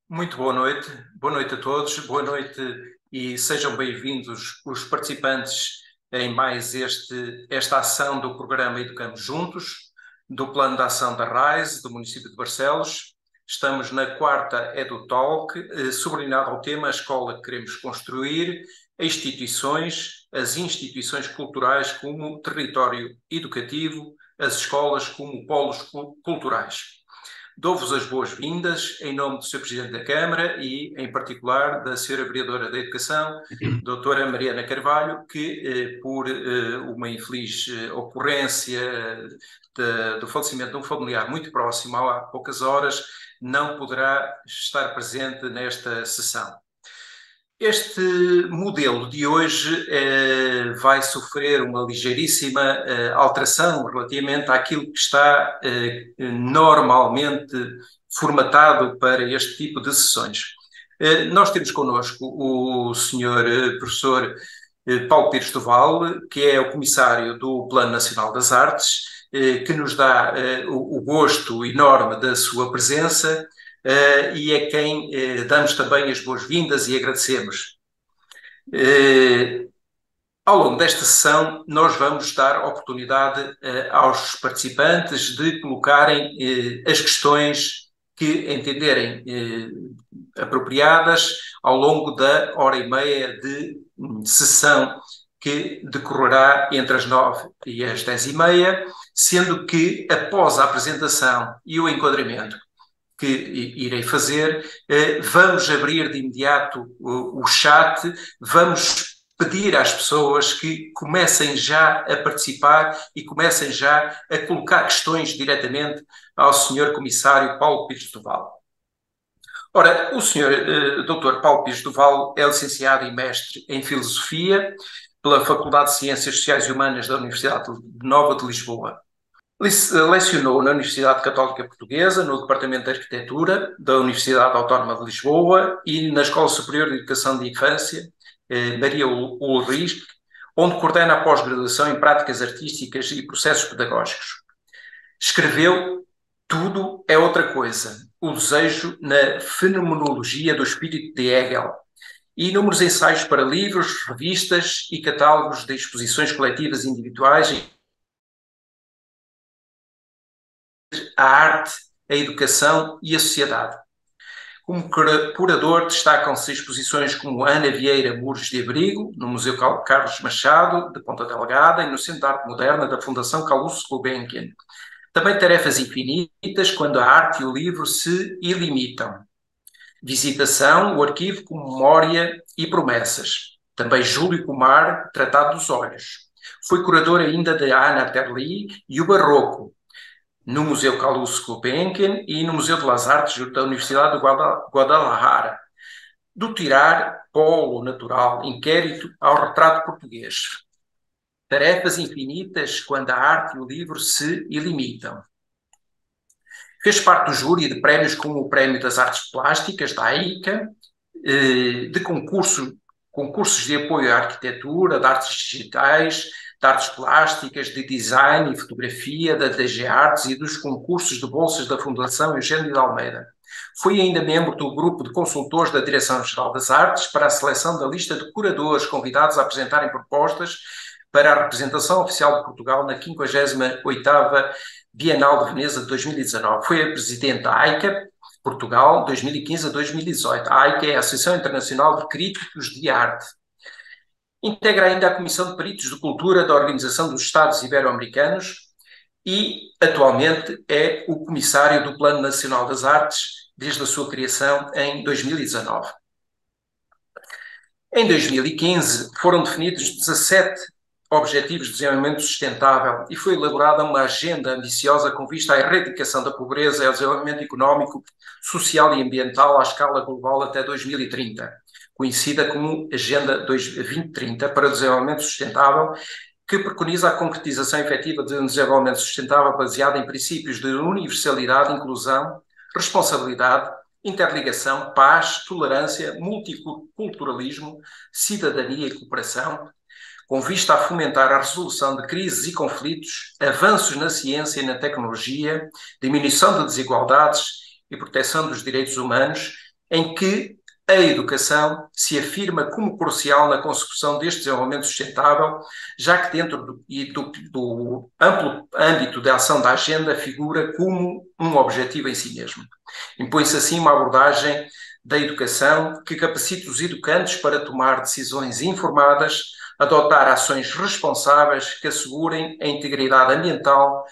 Muito boa noite a todos, boa noite e sejam bem-vindos os participantes em mais esta ação do programa Educamos Juntos, do Plano de Ação da RAISE, do município de Barcelos. Estamos na quarta EduTalk, subordinado ao tema A Escola que Queremos Construir, as instituições culturais como território educativo, as escolas como polos culturais. Dou-vos as boas-vindas em nome do Sr. Presidente da Câmara e, em particular, da Sra. Vereadora da Educação, Doutora Mariana Carvalho, que, por uma infeliz ocorrência do falecimento de um familiar muito próximo há poucas horas, não poderá estar presente nesta sessão. Este modelo de hoje vai sofrer uma ligeiríssima alteração relativamente àquilo que está normalmente formatado para este tipo de sessões. Nós temos connosco o senhor professor Paulo Pires do Val, que é o comissário do Plano Nacional das Artes, que nos dá o gosto enorme da sua presença e a quem damos também as boas-vindas e agradecemos. Ao longo desta sessão, nós vamos dar oportunidade aos participantes de colocarem as questões que entenderem apropriadas ao longo da hora e meia de sessão que decorrerá entre as 9 e as 10h30, sendo que após a apresentação e o enquadramento que irei fazer, vamos abrir de imediato o chat, vamos pedir às pessoas que comecem já a participar e comecem já a colocar questões diretamente ao Sr. Comissário Paulo Pires do Val. Ora, o Sr. Dr. Paulo Pires do Val é licenciado e mestre em Filosofia pela Faculdade de Ciências Sociais e Humanas da Universidade Nova de Lisboa. Lecionou na Universidade Católica Portuguesa, no Departamento de Arquitetura da Universidade Autónoma de Lisboa e na Escola Superior de Educação de Infância, Maria Ulrich, onde coordena a pós-graduação em Práticas Artísticas e Processos Pedagógicos. Escreveu Tudo é Outra Coisa, o desejo na fenomenologia do espírito de Hegel, e inúmeros ensaios para livros, revistas e catálogos de exposições coletivas e individuais, a arte, a educação e a sociedade. Como curador, destacam-se exposições como Ana Vieira Muros de Abrigo, no Museu Carlos Machado, de Ponta Delgada, e no Centro de Arte Moderna da Fundação Calouste Gulbenkian. Também tarefas infinitas quando a arte e o livro se ilimitam. Visitação, o arquivo como memória e promessas. Também Júlio Kumar, Tratado dos Olhos. Foi curador ainda de Anna Terli e o Barroco, no Museu Calouste Gulbenkian e no Museu de las Artes da Universidade de Guadalajara. Do Tirar, Polo Natural, Inquérito ao Retrato Português. Tarefas infinitas quando a arte e o livro se ilimitam. Fez parte do júri de prémios como o Prémio das Artes Plásticas, da AICA, de concursos de apoio à arquitetura, de artes digitais, de artes plásticas, de design e fotografia, da DG Artes e dos concursos de bolsas da Fundação Eugênio de Almeida. Foi ainda membro do grupo de consultores da Direção-Geral das Artes para a seleção da lista de curadores convidados a apresentarem propostas para a representação oficial de Portugal na 58ª Bienal de Veneza de 2019. Foi a presidente da AICA, Portugal, 2015 a 2018. A AICA é a Associação Internacional de Críticos de Arte. Integra ainda a Comissão de Peritos de Cultura da Organização dos Estados Ibero-Americanos e, atualmente, é o comissário do Plano Nacional das Artes desde a sua criação em 2019. Em 2015, foram definidos 17 Objetivos de Desenvolvimento Sustentável e foi elaborada uma agenda ambiciosa com vista à erradicação da pobreza e ao desenvolvimento económico, social e ambiental à escala global até 2030, conhecida como Agenda 2030 para o Desenvolvimento Sustentável, que preconiza a concretização efetiva de um desenvolvimento sustentável baseado em princípios de universalidade, inclusão, responsabilidade, interligação, paz, tolerância, multiculturalismo, cidadania e cooperação, com vista a fomentar a resolução de crises e conflitos, avanços na ciência e na tecnologia, diminuição de desigualdades e proteção dos direitos humanos, em que a educação se afirma como crucial na consecução deste desenvolvimento sustentável, já que dentro do amplo âmbito de ação da agenda figura como um objetivo em si mesmo. Impõe-se assim uma abordagem da educação que capacite os educantes para tomar decisões informadas, adotar ações responsáveis que assegurem a integridade ambiental,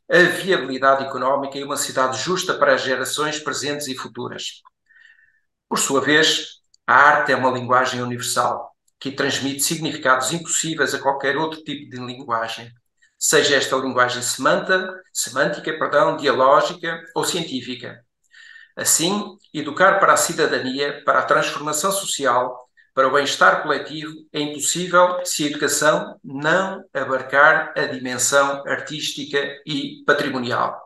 a viabilidade económica e uma cidade justa para as gerações presentes e futuras. Por sua vez, a arte é uma linguagem universal que transmite significados impossíveis a qualquer outro tipo de linguagem, seja esta linguagem semântica, dialógica ou científica. Assim, educar para a cidadania, para a transformação social, para o bem-estar coletivo é impossível se a educação não abarcar a dimensão artística e patrimonial.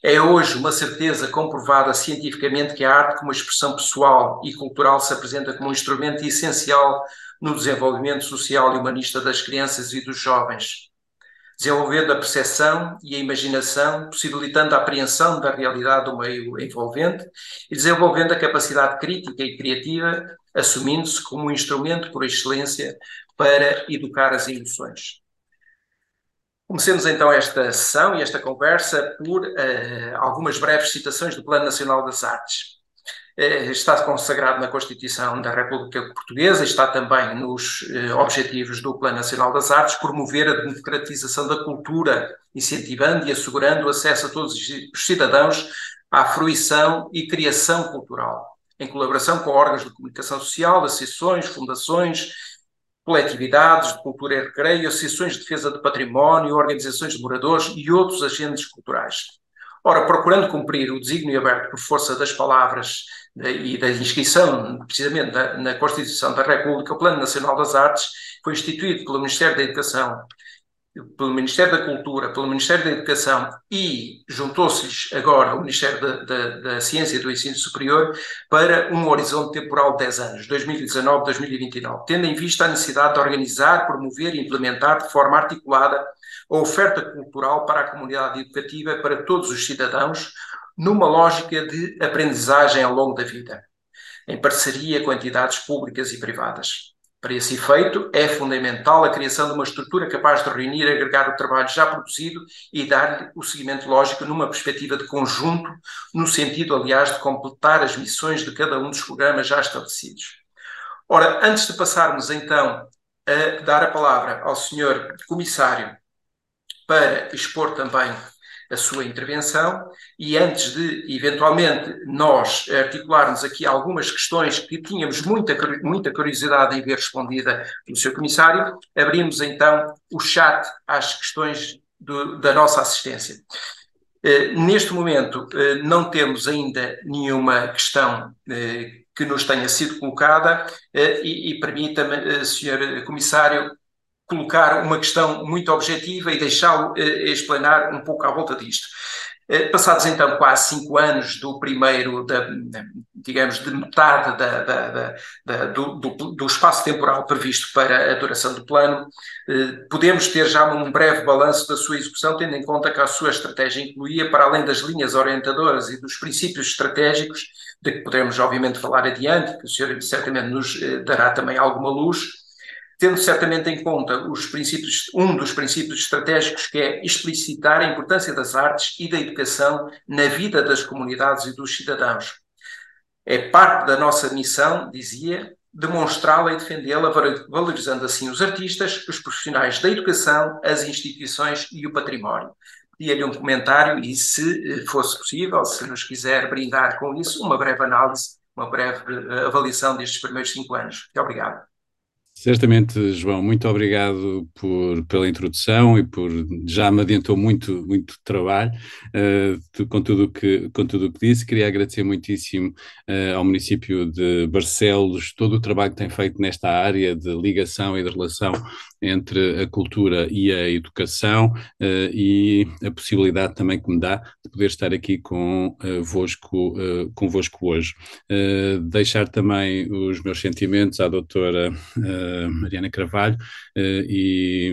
É hoje uma certeza comprovada cientificamente que a arte, como expressão pessoal e cultural, se apresenta como um instrumento essencial no desenvolvimento social e humanista das crianças e dos jovens, desenvolvendo a percepção e a imaginação, possibilitando a apreensão da realidade do meio envolvente e desenvolvendo a capacidade crítica e criativa, assumindo-se como um instrumento por excelência para educar as emoções. Comecemos então esta sessão e esta conversa por algumas breves citações do Plano Nacional das Artes. Está consagrado na Constituição da República Portuguesa, está também nos objetivos do Plano Nacional das Artes, promover a democratização da cultura, incentivando e assegurando o acesso a todos os cidadãos à fruição e criação cultural, em colaboração com órgãos de comunicação social, associações, fundações, coletividades de cultura e recreio, associações de defesa do património, organizações de moradores e outros agentes culturais. Ora, procurando cumprir o desígnio aberto por força das palavras e da inscrição, precisamente na Constituição da República, o Plano Nacional das Artes foi instituído pelo Ministério da Educação, pelo Ministério da Cultura, pelo Ministério da Educação e juntou-se-lhes agora o Ministério da Ciência e do Ensino Superior para um horizonte temporal de 10 anos, 2019-2029, tendo em vista a necessidade de organizar, promover e implementar de forma articulada a oferta cultural para a comunidade educativa para todos os cidadãos, numa lógica de aprendizagem ao longo da vida, em parceria com entidades públicas e privadas. Para esse efeito, é fundamental a criação de uma estrutura capaz de reunir e agregar o trabalho já produzido e dar-lhe o seguimento lógico numa perspectiva de conjunto, no sentido, aliás, de completar as missões de cada um dos programas já estabelecidos. Ora, antes de passarmos então a dar a palavra ao Sr. Comissário para expor também a sua intervenção e antes de, eventualmente, nós articularmos aqui algumas questões que tínhamos muita curiosidade em ver respondida pelo Sr. Comissário, abrimos então o chat às questões da nossa assistência. Neste momento, não temos ainda nenhuma questão que nos tenha sido colocada e permita-me, Sr. Comissário, colocar uma questão muito objetiva e deixá-lo explanar um pouco à volta disto. Passados então quase 5 anos do primeiro, digamos, de metade do espaço temporal previsto para a duração do plano, podemos ter já um breve balanço da sua execução, tendo em conta que a sua estratégia incluía, para além das linhas orientadoras e dos princípios estratégicos, de que poderemos obviamente falar adiante, que o senhor certamente nos dará também alguma luz, tendo certamente em conta um dos princípios estratégicos, que é explicitar a importância das artes e da educação na vida das comunidades e dos cidadãos. É parte da nossa missão, dizia, demonstrá-la e defendê-la, valorizando assim os artistas, os profissionais da educação, as instituições e o património. Pedia-lhe um comentário e, se fosse possível, se nos quiser brindar com isso, uma breve análise, uma breve avaliação destes primeiros 5 anos. Muito obrigado. Certamente, João, muito obrigado pela introdução e por já me adiantou muito trabalho com tudo o que disse. Queria agradecer muitíssimo ao município de Barcelos todo o trabalho que tem feito nesta área de ligação e de relação entre a cultura e a educação e a possibilidade também que me dá de poder estar aqui convosco hoje. Deixar também os meus sentimentos à doutora Mariana Carvalho e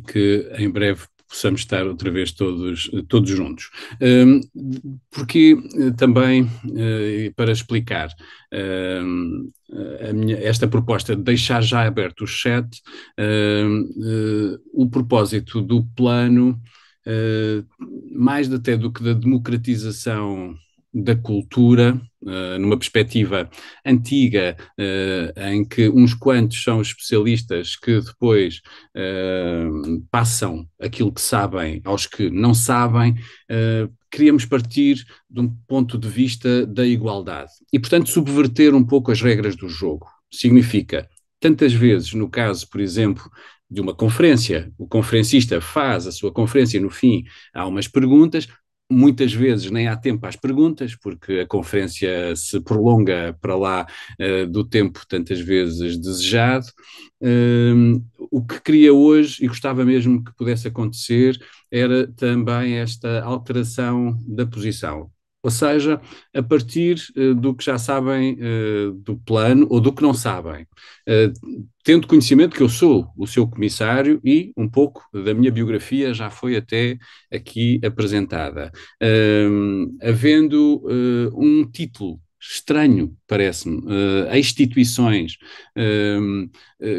que em breve possamos estar outra vez todos juntos. Um, Porque também, para explicar, esta proposta de deixar já aberto o chat, o propósito do plano, mais até do que da democratização da cultura, numa perspectiva antiga, em que uns quantos são especialistas que depois passam aquilo que sabem aos que não sabem, queríamos partir de um ponto de vista da igualdade e, portanto, subverter um pouco as regras do jogo. Significa, tantas vezes, no caso, por exemplo, de uma conferência, o conferencista faz a sua conferência e no fim há umas perguntas, muitas vezes nem há tempo às perguntas, porque a conferência se prolonga para lá do tempo tantas vezes desejado. O que queria hoje, e gostava mesmo que pudesse acontecer, era também esta alteração da posição. Ou seja, a partir do que já sabem do plano ou do que não sabem. Tendo conhecimento que eu sou o seu comissário e um pouco da minha biografia já foi até aqui apresentada. Havendo um título estranho, parece-me, a instituições.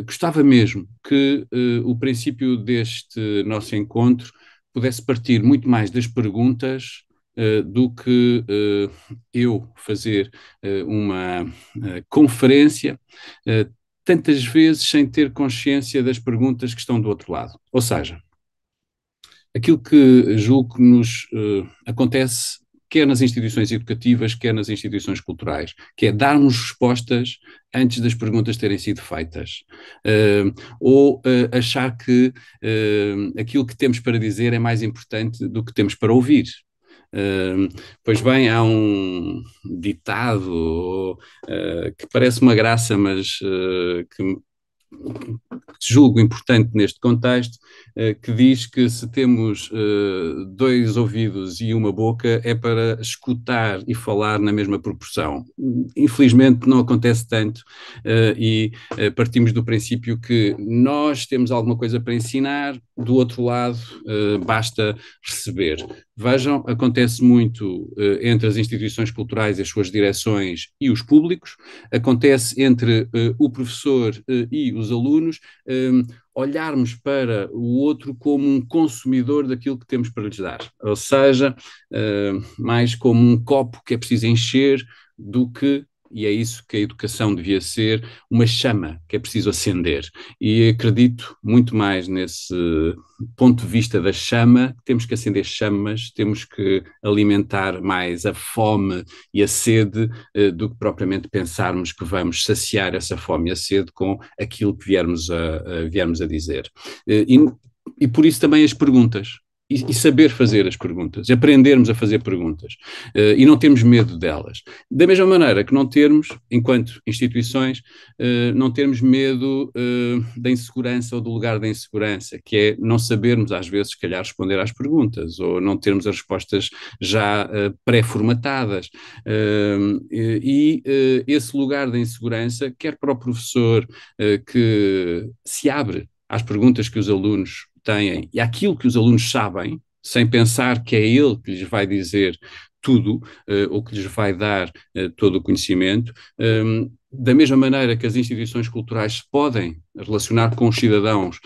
Gostava mesmo que o princípio deste nosso encontro pudesse partir muito mais das perguntas do que eu fazer uma conferência, tantas vezes sem ter consciência das perguntas que estão do outro lado. Ou seja, aquilo que julgo que nos acontece quer nas instituições educativas, quer nas instituições culturais, que é darmos respostas antes das perguntas terem sido feitas. Ou achar que aquilo que temos para dizer é mais importante do que temos para ouvir. Pois bem, há um ditado que parece uma graça, mas que julgo importante neste contexto, que diz que se temos dois ouvidos e uma boca é para escutar e falar na mesma proporção. Infelizmente não acontece tanto e partimos do princípio que nós temos alguma coisa para ensinar, do outro lado basta receber. Vejam, acontece muito entre as instituições culturais e as suas direções e os públicos, acontece entre o professor e os alunos, olharmos para o outro como um consumidor daquilo que temos para lhes dar, ou seja, mais como um copo que é preciso encher do que, e é isso que a educação devia ser, uma chama que é preciso acender. E acredito muito mais nesse ponto de vista da chama, temos que acender chamas, temos que alimentar mais a fome e a sede do que propriamente pensarmos que vamos saciar essa fome e a sede com aquilo que viermos a dizer. E por isso também as perguntas. E saber fazer as perguntas, aprendermos a fazer perguntas e não termos medo delas. Da mesma maneira que não termos, enquanto instituições, não termos medo da insegurança ou do lugar da insegurança, que é não sabermos às vezes, se calhar, responder às perguntas ou não termos as respostas já pré-formatadas. Esse lugar da insegurança, quer para o professor que se abre às perguntas que os alunos têm e àquilo que os alunos sabem, sem pensar que é ele que lhes vai dizer tudo ou que lhes vai dar todo o conhecimento. Da mesma maneira que as instituições culturais se podem relacionar com os cidadãos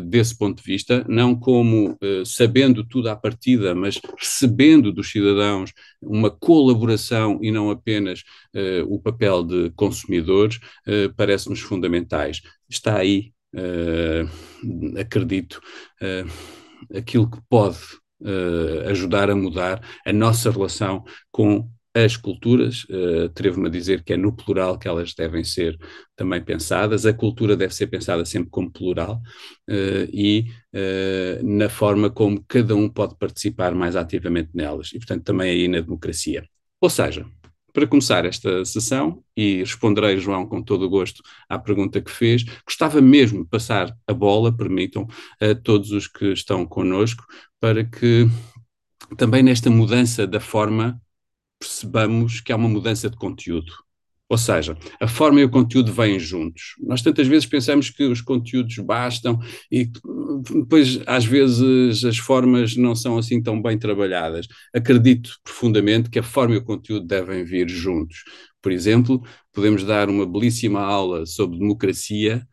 desse ponto de vista, não como sabendo tudo à partida, mas recebendo dos cidadãos uma colaboração e não apenas o papel de consumidores, parece-nos fundamentais. Está aí, acredito, aquilo que pode ajudar a mudar a nossa relação com as culturas. Atrevo-me a dizer que é no plural que elas devem ser também pensadas. A cultura deve ser pensada sempre como plural e na forma como cada um pode participar mais ativamente nelas e, portanto, também aí na democracia. Ou seja, para começar esta sessão, e responderei, João, com todo o gosto à pergunta que fez, gostava mesmo de passar a bola, permitam, a todos os que estão connosco, para que também nesta mudança da forma percebamos que há uma mudança de conteúdo. Ou seja, a forma e o conteúdo vêm juntos. Nós tantas vezes pensamos que os conteúdos bastam e depois, às vezes, as formas não são assim tão bem trabalhadas. Acredito profundamente que a forma e o conteúdo devem vir juntos. Por exemplo, podemos dar uma belíssima aula sobre democracia,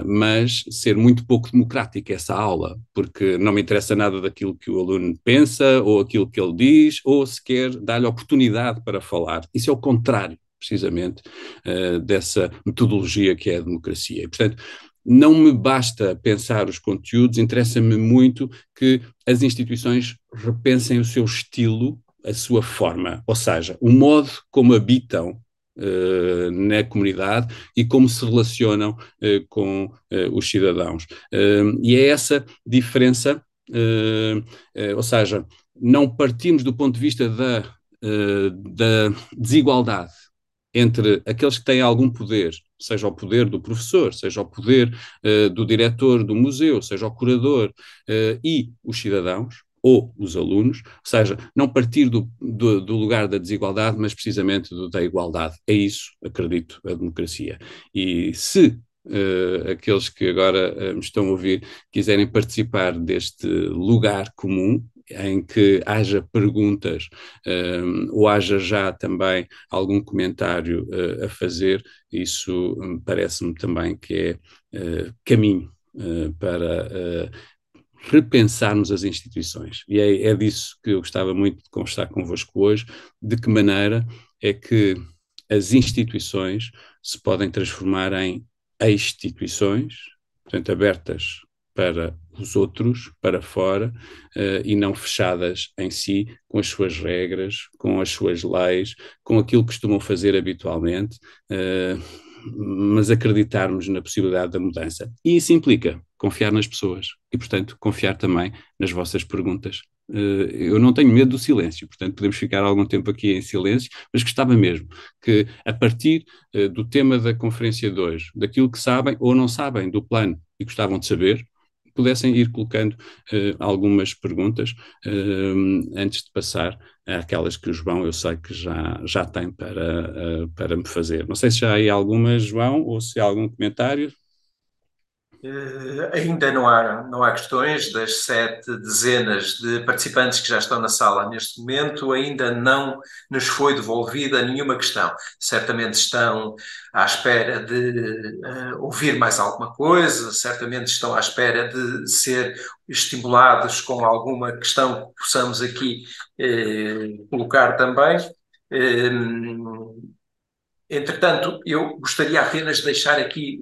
mas ser muito pouco democrática essa aula, porque não me interessa nada daquilo que o aluno pensa ou aquilo que ele diz, ou sequer dar-lhe oportunidade para falar. Isso é o contrário, precisamente, dessa metodologia que é a democracia. E, portanto, não me basta pensar os conteúdos, interessa-me muito que as instituições repensem o seu estilo, a sua forma, ou seja, o modo como habitam na comunidade e como se relacionam com os cidadãos. E é essa diferença, ou seja, não partimos do ponto de vista da desigualdade entre aqueles que têm algum poder, seja o poder do professor, seja o poder do diretor do museu, seja o curador, e os cidadãos, ou os alunos, ou seja, não partir do lugar da desigualdade, mas precisamente da igualdade. É isso, acredito, a democracia. E se aqueles que agora me estão a ouvir quiserem participar deste lugar comum, em que haja perguntas ou haja já também algum comentário a fazer, isso parece-me também que é caminho para repensarmos as instituições. E é disso que eu gostava muito de conversar convosco hoje, de que maneira é que as instituições se podem transformar em instituições, portanto, abertas para os outros, para fora, e não fechadas em si, com as suas regras, com as suas leis, com aquilo que costumam fazer habitualmente, mas acreditarmos na possibilidade da mudança. E isso implica confiar nas pessoas e, portanto, confiar também nas vossas perguntas. Eu não tenho medo do silêncio, portanto, podemos ficar algum tempo aqui em silêncio, mas gostava mesmo que, a partir do tema da conferência de hoje, daquilo que sabem ou não sabem do plano e gostavam de saber, pudessem ir colocando algumas perguntas antes de passar àquelas que o João eu sei que já tem para me fazer. Não sei se já há aí algumas, João, ou se há algum comentário. Ainda não há questões das 7 dezenas de participantes que já estão na sala neste momento, ainda não nos foi devolvida nenhuma questão. Certamente estão à espera de ouvir mais alguma coisa, certamente estão à espera de ser estimulados com alguma questão que possamos aqui colocar também. Eh, Entretanto, eu gostaria apenas de deixar aqui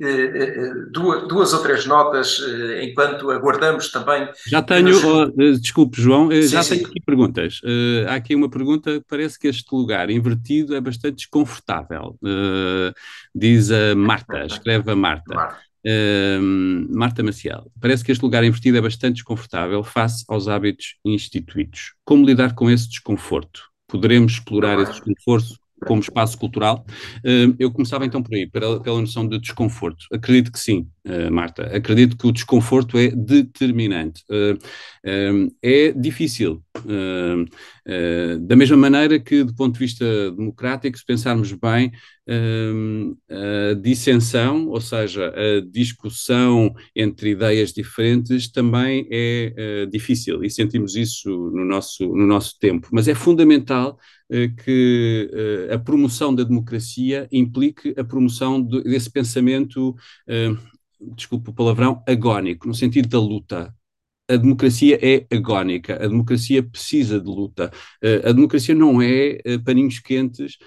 duas ou três notas enquanto aguardamos também Já que tenho, nos. desculpe, João, Sim, já tenho sim, aqui perguntas. Há aqui uma pergunta, parece que este lugar invertido é bastante desconfortável. Diz a Marta, escreve a Marta. Marta. Marta Maciel, parece que este lugar invertido é bastante desconfortável face aos hábitos instituídos. Como lidar com esse desconforto? Poderemos Está explorar esse bem. desconforto como espaço cultural? Eu começava então por aí, pela noção de desconforto. Acredito que sim, Marta. Acredito que o desconforto é determinante. É difícil. Da mesma maneira que, do ponto de vista democrático, se pensarmos bem, a dissensão, ou seja, a discussão entre ideias diferentes, também é difícil e sentimos isso no nosso tempo. Mas é fundamental que a promoção da democracia implique a promoção desse pensamento, desculpe o palavrão, agónico, no sentido da luta. A democracia é agónica, a democracia precisa de luta. A democracia não é paninhos quentes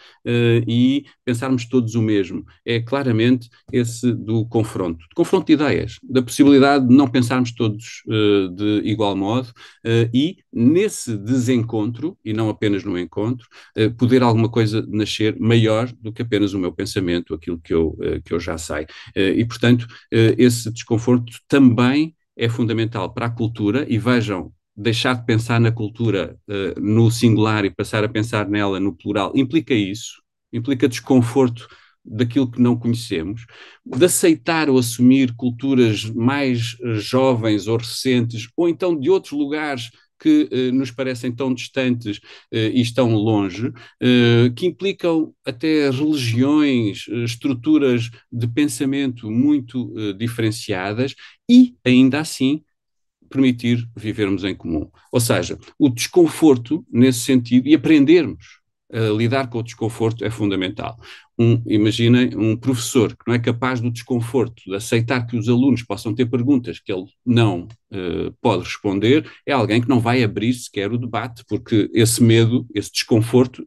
e pensarmos todos o mesmo. É claramente esse do confronto. De confronto de ideias, da possibilidade de não pensarmos todos de igual modo e nesse desencontro, e não apenas no encontro, poder alguma coisa nascer maior do que apenas o meu pensamento, aquilo que eu já sei. E, portanto, esse desconforto também é fundamental para a cultura e vejam, deixar de pensar na cultura no singular e passar a pensar nela no plural implica isso, implica desconforto daquilo que não conhecemos, de aceitar ou assumir culturas mais jovens ou recentes, ou então de outros lugares que nos parecem tão distantes e estão longe, que implicam até religiões, estruturas de pensamento muito diferenciadas e, ainda assim, permitir vivermos em comum. Ou seja, o desconforto, nesse sentido, e aprendermos a lidar com o desconforto é fundamental. Imaginem um professor que não é capaz do desconforto, de aceitar que os alunos possam ter perguntas que ele não pode responder, é alguém que não vai abrir sequer o debate, porque esse medo, esse desconforto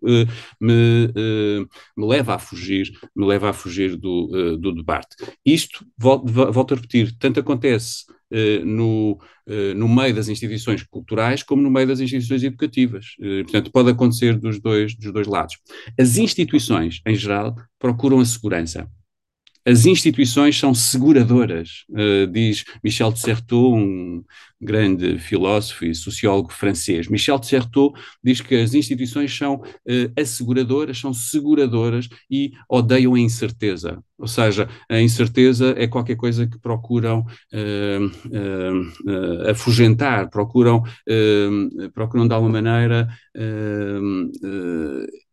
me leva a fugir do debate. Isto, volto a repetir, tanto acontece no meio das instituições culturais como no meio das instituições educativas. Portanto, pode acontecer dos dois lados. As instituições, em geral, procuram a segurança. As instituições são seguradoras, diz Michel de Certeau, um grande filósofo e sociólogo francês. Michel de Certeau diz que as instituições são asseguradoras, são seguradoras e odeiam a incerteza. Ou seja, a incerteza é qualquer coisa que procuram afugentar, procuram de alguma maneira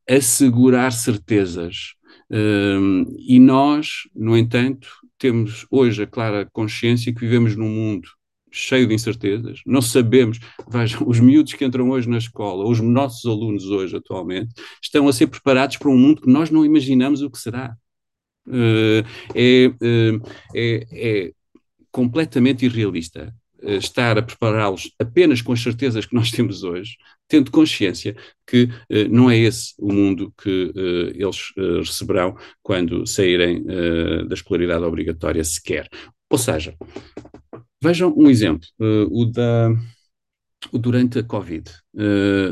assegurar certezas. E nós, no entanto, temos hoje a clara consciência que vivemos num mundo cheio de incertezas, não sabemos, vejam, os miúdos que entram hoje na escola, os nossos alunos hoje atualmente, estão a ser preparados para um mundo que nós não imaginamos o que será. É completamente irrealista estar a prepará-los apenas com as certezas que nós temos hoje, tendo consciência que não é esse o mundo que eles receberão quando saírem da escolaridade obrigatória sequer. Ou seja, vejam um exemplo, durante a Covid,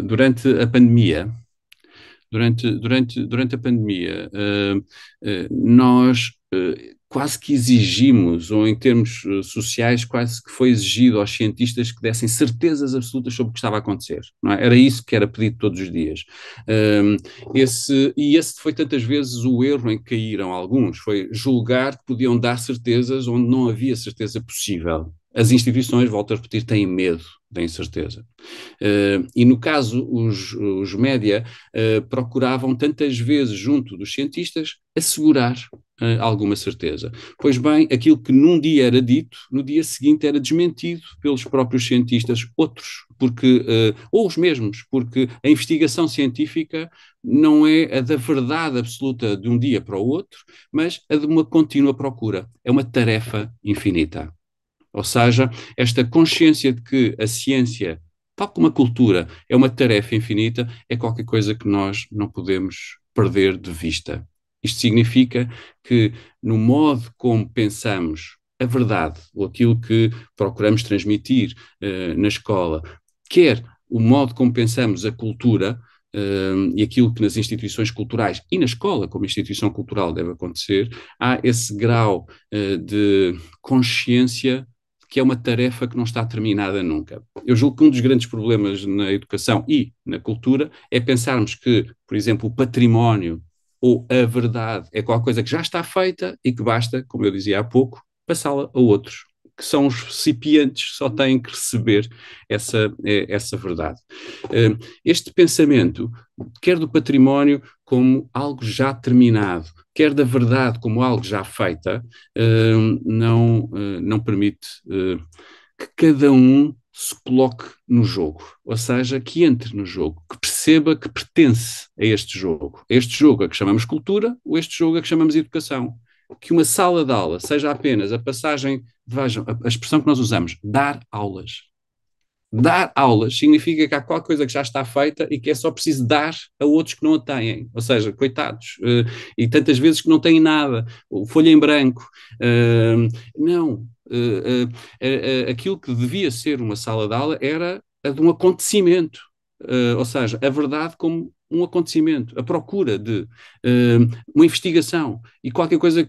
durante a pandemia. Durante a pandemia, nós quase que exigimos, ou em termos sociais, quase que foi exigido aos cientistas que dessem certezas absolutas sobre o que estava a acontecer. Não é? Era isso que era pedido todos os dias. Esse foi tantas vezes o erro em que caíram alguns, foi julgar que podiam dar certezas onde não havia certeza possível. As instituições, volto a repetir, têm medo da incerteza. E no caso, os média procuravam tantas vezes, junto dos cientistas, assegurar alguma certeza. Pois bem, aquilo que num dia era dito, no dia seguinte era desmentido pelos próprios cientistas, outros, ou os mesmos, porque a investigação científica não é a da verdade absoluta de um dia para o outro, mas a de uma contínua procura. É uma tarefa infinita. Ou seja, esta consciência de que a ciência, tal como a cultura, é uma tarefa infinita, é qualquer coisa que nós não podemos perder de vista. Isto significa que, no modo como pensamos a verdade, ou aquilo que procuramos transmitir na escola, quer o modo como pensamos a cultura, e aquilo que nas instituições culturais e na escola, como instituição cultural, deve acontecer, há esse grau de consciência que é uma tarefa que não está terminada nunca. Eu julgo que um dos grandes problemas na educação e na cultura é pensarmos que, por exemplo, o património ou a verdade é qualquer coisa que já está feita e que basta, como eu dizia há pouco, passá-la a outros, que são os recipientes, só têm que receber essa verdade. Este pensamento, quer do património como algo já terminado, quer da verdade como algo já feita, não permite que cada um se coloque no jogo, ou seja, que entre no jogo, que perceba que pertence a este jogo a que chamamos cultura, ou este jogo a que chamamos educação. Que uma sala de aula seja apenas a passagem, vejam, a expressão que nós usamos, dar aulas. Dar aulas significa que há qualquer coisa que já está feita e que é só preciso dar a outros que não a têm. Ou seja, coitados. E tantas vezes que não têm nada. Folha em branco. Não. Aquilo que devia ser uma sala de aula era a de um acontecimento. Ou seja, a verdade como um acontecimento, a procura de uma investigação e qualquer coisa em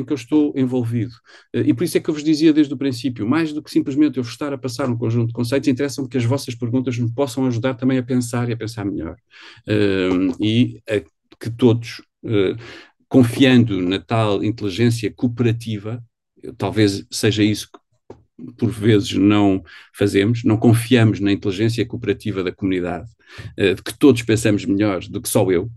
que eu estou envolvido. E por isso é que eu vos dizia desde o princípio, mais do que simplesmente eu vos estar a passar um conjunto de conceitos, interessa-me que as vossas perguntas me possam ajudar também a pensar e a pensar melhor. Que todos, confiando na tal inteligência cooperativa, talvez seja isso por vezes não fazemos, não confiamos na inteligência cooperativa da comunidade, de que todos pensamos melhor do que só eu,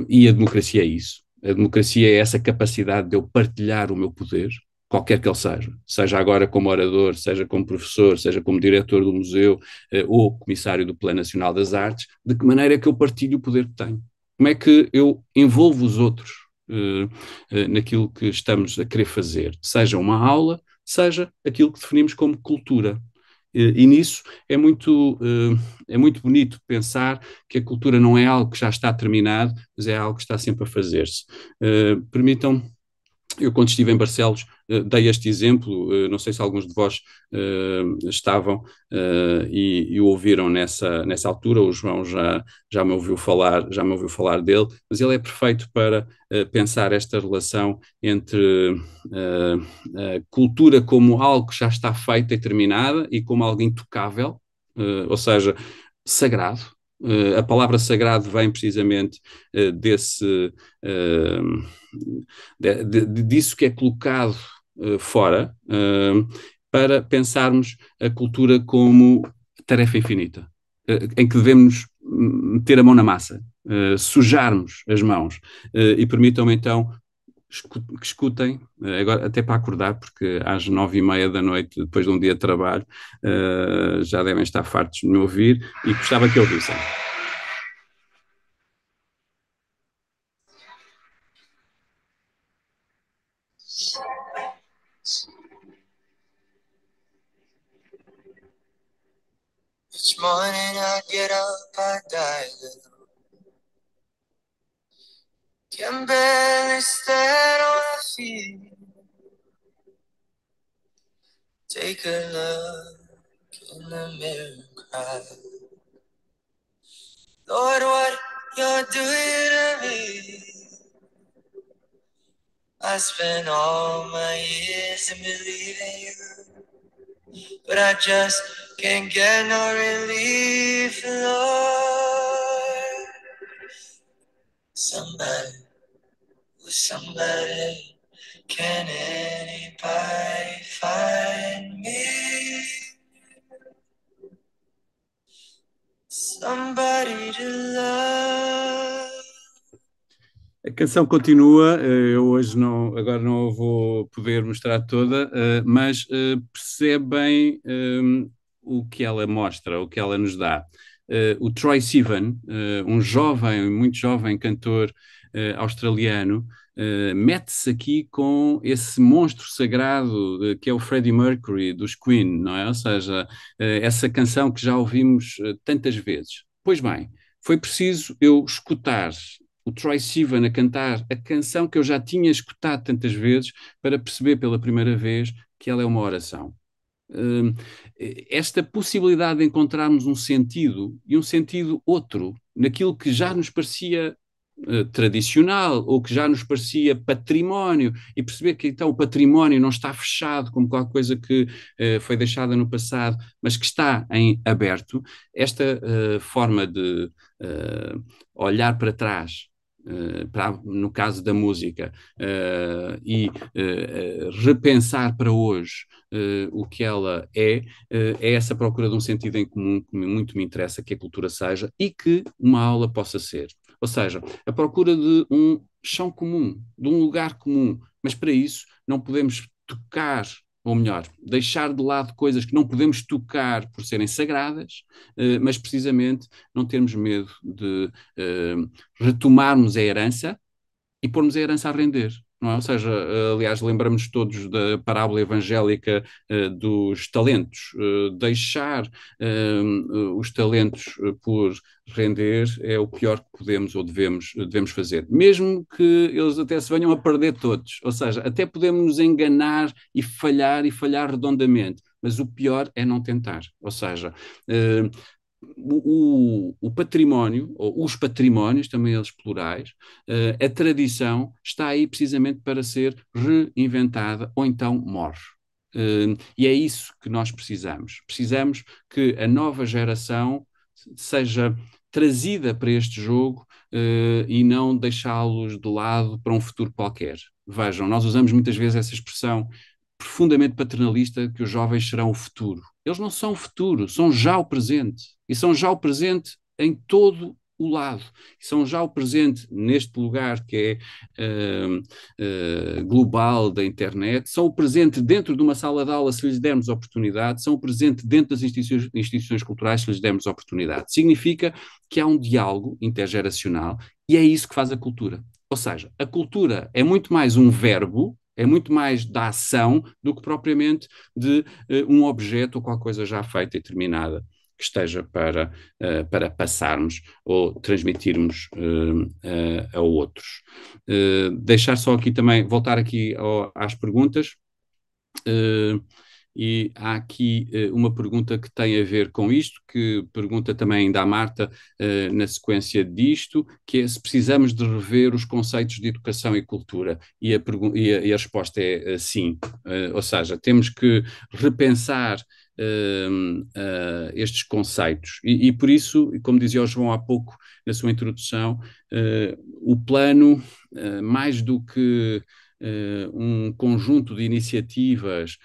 e a democracia é isso. A democracia é essa capacidade de eu partilhar o meu poder, qualquer que ele seja, seja agora como orador, seja como professor, seja como diretor do museu, ou comissário do Plano Nacional das Artes, de que maneira é que eu partilho o poder que tenho? Como é que eu envolvo os outros naquilo que estamos a querer fazer? Seja uma aula, seja aquilo que definimos como cultura. E nisso é muito bonito pensar que a cultura não é algo que já está terminado, mas é algo que está sempre a fazer-se. Permitam eu, quando estive em Barcelos, dei este exemplo, não sei se alguns de vós estavam e o ouviram nessa altura, o João já me ouviu falar dele, mas ele é perfeito para pensar esta relação entre a cultura como algo que já está feita e terminada e como algo intocável, ou seja, sagrado. A palavra sagrado vem precisamente desse disso que é colocado fora, para pensarmos a cultura como tarefa infinita, em que devemos meter a mão na massa, sujarmos as mãos, e permitam-me então que escutem, agora até para acordar, porque às 9h30 da noite, depois de um dia de trabalho, já devem estar fartos de me ouvir e gostava que ouvissem. Each morning I get up, I die a little. Can barely stand on my feet. Take a look in the mirror and cry. Lord, what you're doing to me. I spent all my years in believing you, but I just can't get no relief, Lord. Somebody, can anybody find me? Somebody to love. A canção continua, eu hoje agora não a vou poder mostrar toda, mas percebem o que ela mostra, o que ela nos dá. O Troye Sivan, um jovem, muito jovem cantor australiano, mete-se aqui com esse monstro sagrado que é o Freddie Mercury dos Queen, não é? Ou seja, essa canção que já ouvimos tantas vezes. Pois bem, foi preciso eu escutar o Troye Sivan a cantar a canção que eu já tinha escutado tantas vezes para perceber pela primeira vez que ela é uma oração. Esta possibilidade de encontrarmos um sentido e um sentido outro naquilo que já nos parecia tradicional ou que já nos parecia património e perceber que então o património não está fechado como qualquer coisa que foi deixada no passado, mas que está em aberto, esta forma de olhar para trás, no caso da música, e repensar para hoje o que ela é essa procura de um sentido em comum que muito me interessa que a cultura seja e que uma aula possa ser. Ou seja, a procura de um chão comum, de um lugar comum, mas para isso não podemos tocar, ou melhor, deixar de lado coisas que não podemos tocar por serem sagradas, mas precisamente não termos medo de retomarmos a herança e pormos a herança a render. Não é? Ou seja, aliás, lembramos todos da parábola evangélica dos talentos. Deixar os talentos por render é o pior que podemos ou devemos fazer. Mesmo que eles até se venham a perder todos. Ou seja, até podemos nos enganar e falhar redondamente. Mas o pior é não tentar. Ou seja, o património, ou os patrimónios, também eles plurais, a tradição está aí precisamente para ser reinventada ou então morre. E é isso que nós precisamos. Precisamos que a nova geração seja trazida para este jogo e não deixá-los de lado para um futuro qualquer. Vejam, nós usamos muitas vezes essa expressão profundamente paternalista que os jovens serão o futuro. Eles não são o futuro, são já o presente. E são já o presente em todo o lado. São já o presente neste lugar que é global da internet, são o presente dentro de uma sala de aula se lhes dermos oportunidade, são o presente dentro das instituições culturais se lhes dermos oportunidade. Significa que há um diálogo intergeracional e é isso que faz a cultura. Ou seja, a cultura é muito mais um verbo, é muito mais da ação do que propriamente de um objeto ou qualquer coisa já feita e terminada que esteja para passarmos ou transmitirmos a outros. Deixar só aqui também, voltar aqui às perguntas. E há aqui uma pergunta que tem a ver com isto, que pergunta também ainda à Marta, na sequência disto, que é se precisamos de rever os conceitos de educação e cultura. E a resposta é sim. Ou seja, temos que repensar estes conceitos. E por isso, como dizia o João há pouco na sua introdução, o plano, mais do que um conjunto de iniciativas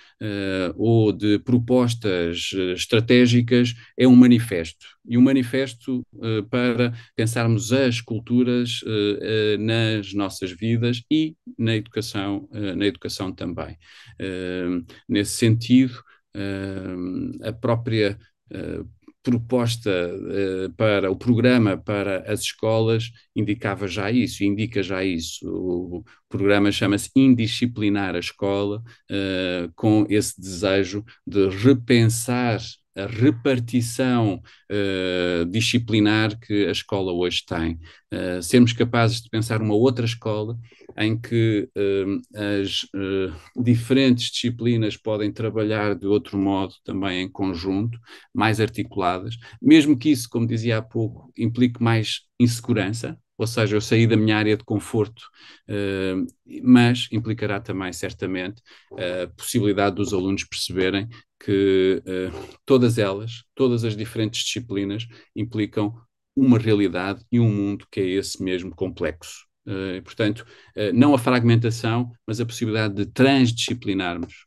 ou de propostas estratégicas, é um manifesto. E um manifesto para pensarmos as culturas nas nossas vidas e na educação também. Nesse sentido, a própria proposta para o programa para as escolas indicava já isso, indica já isso. O programa chama-se Indisciplinar a Escola, com esse desejo de repensar a repartição disciplinar que a escola hoje tem. Sermos capazes de pensar uma outra escola em que as diferentes disciplinas podem trabalhar de outro modo também em conjunto, mais articuladas, mesmo que isso, como dizia há pouco, implique mais insegurança, ou seja, eu saí da minha área de conforto, mas implicará também, certamente, a possibilidade dos alunos perceberem que todas as diferentes disciplinas implicam uma realidade e um mundo que é esse mesmo complexo. Portanto, não a fragmentação, mas a possibilidade de transdisciplinarmos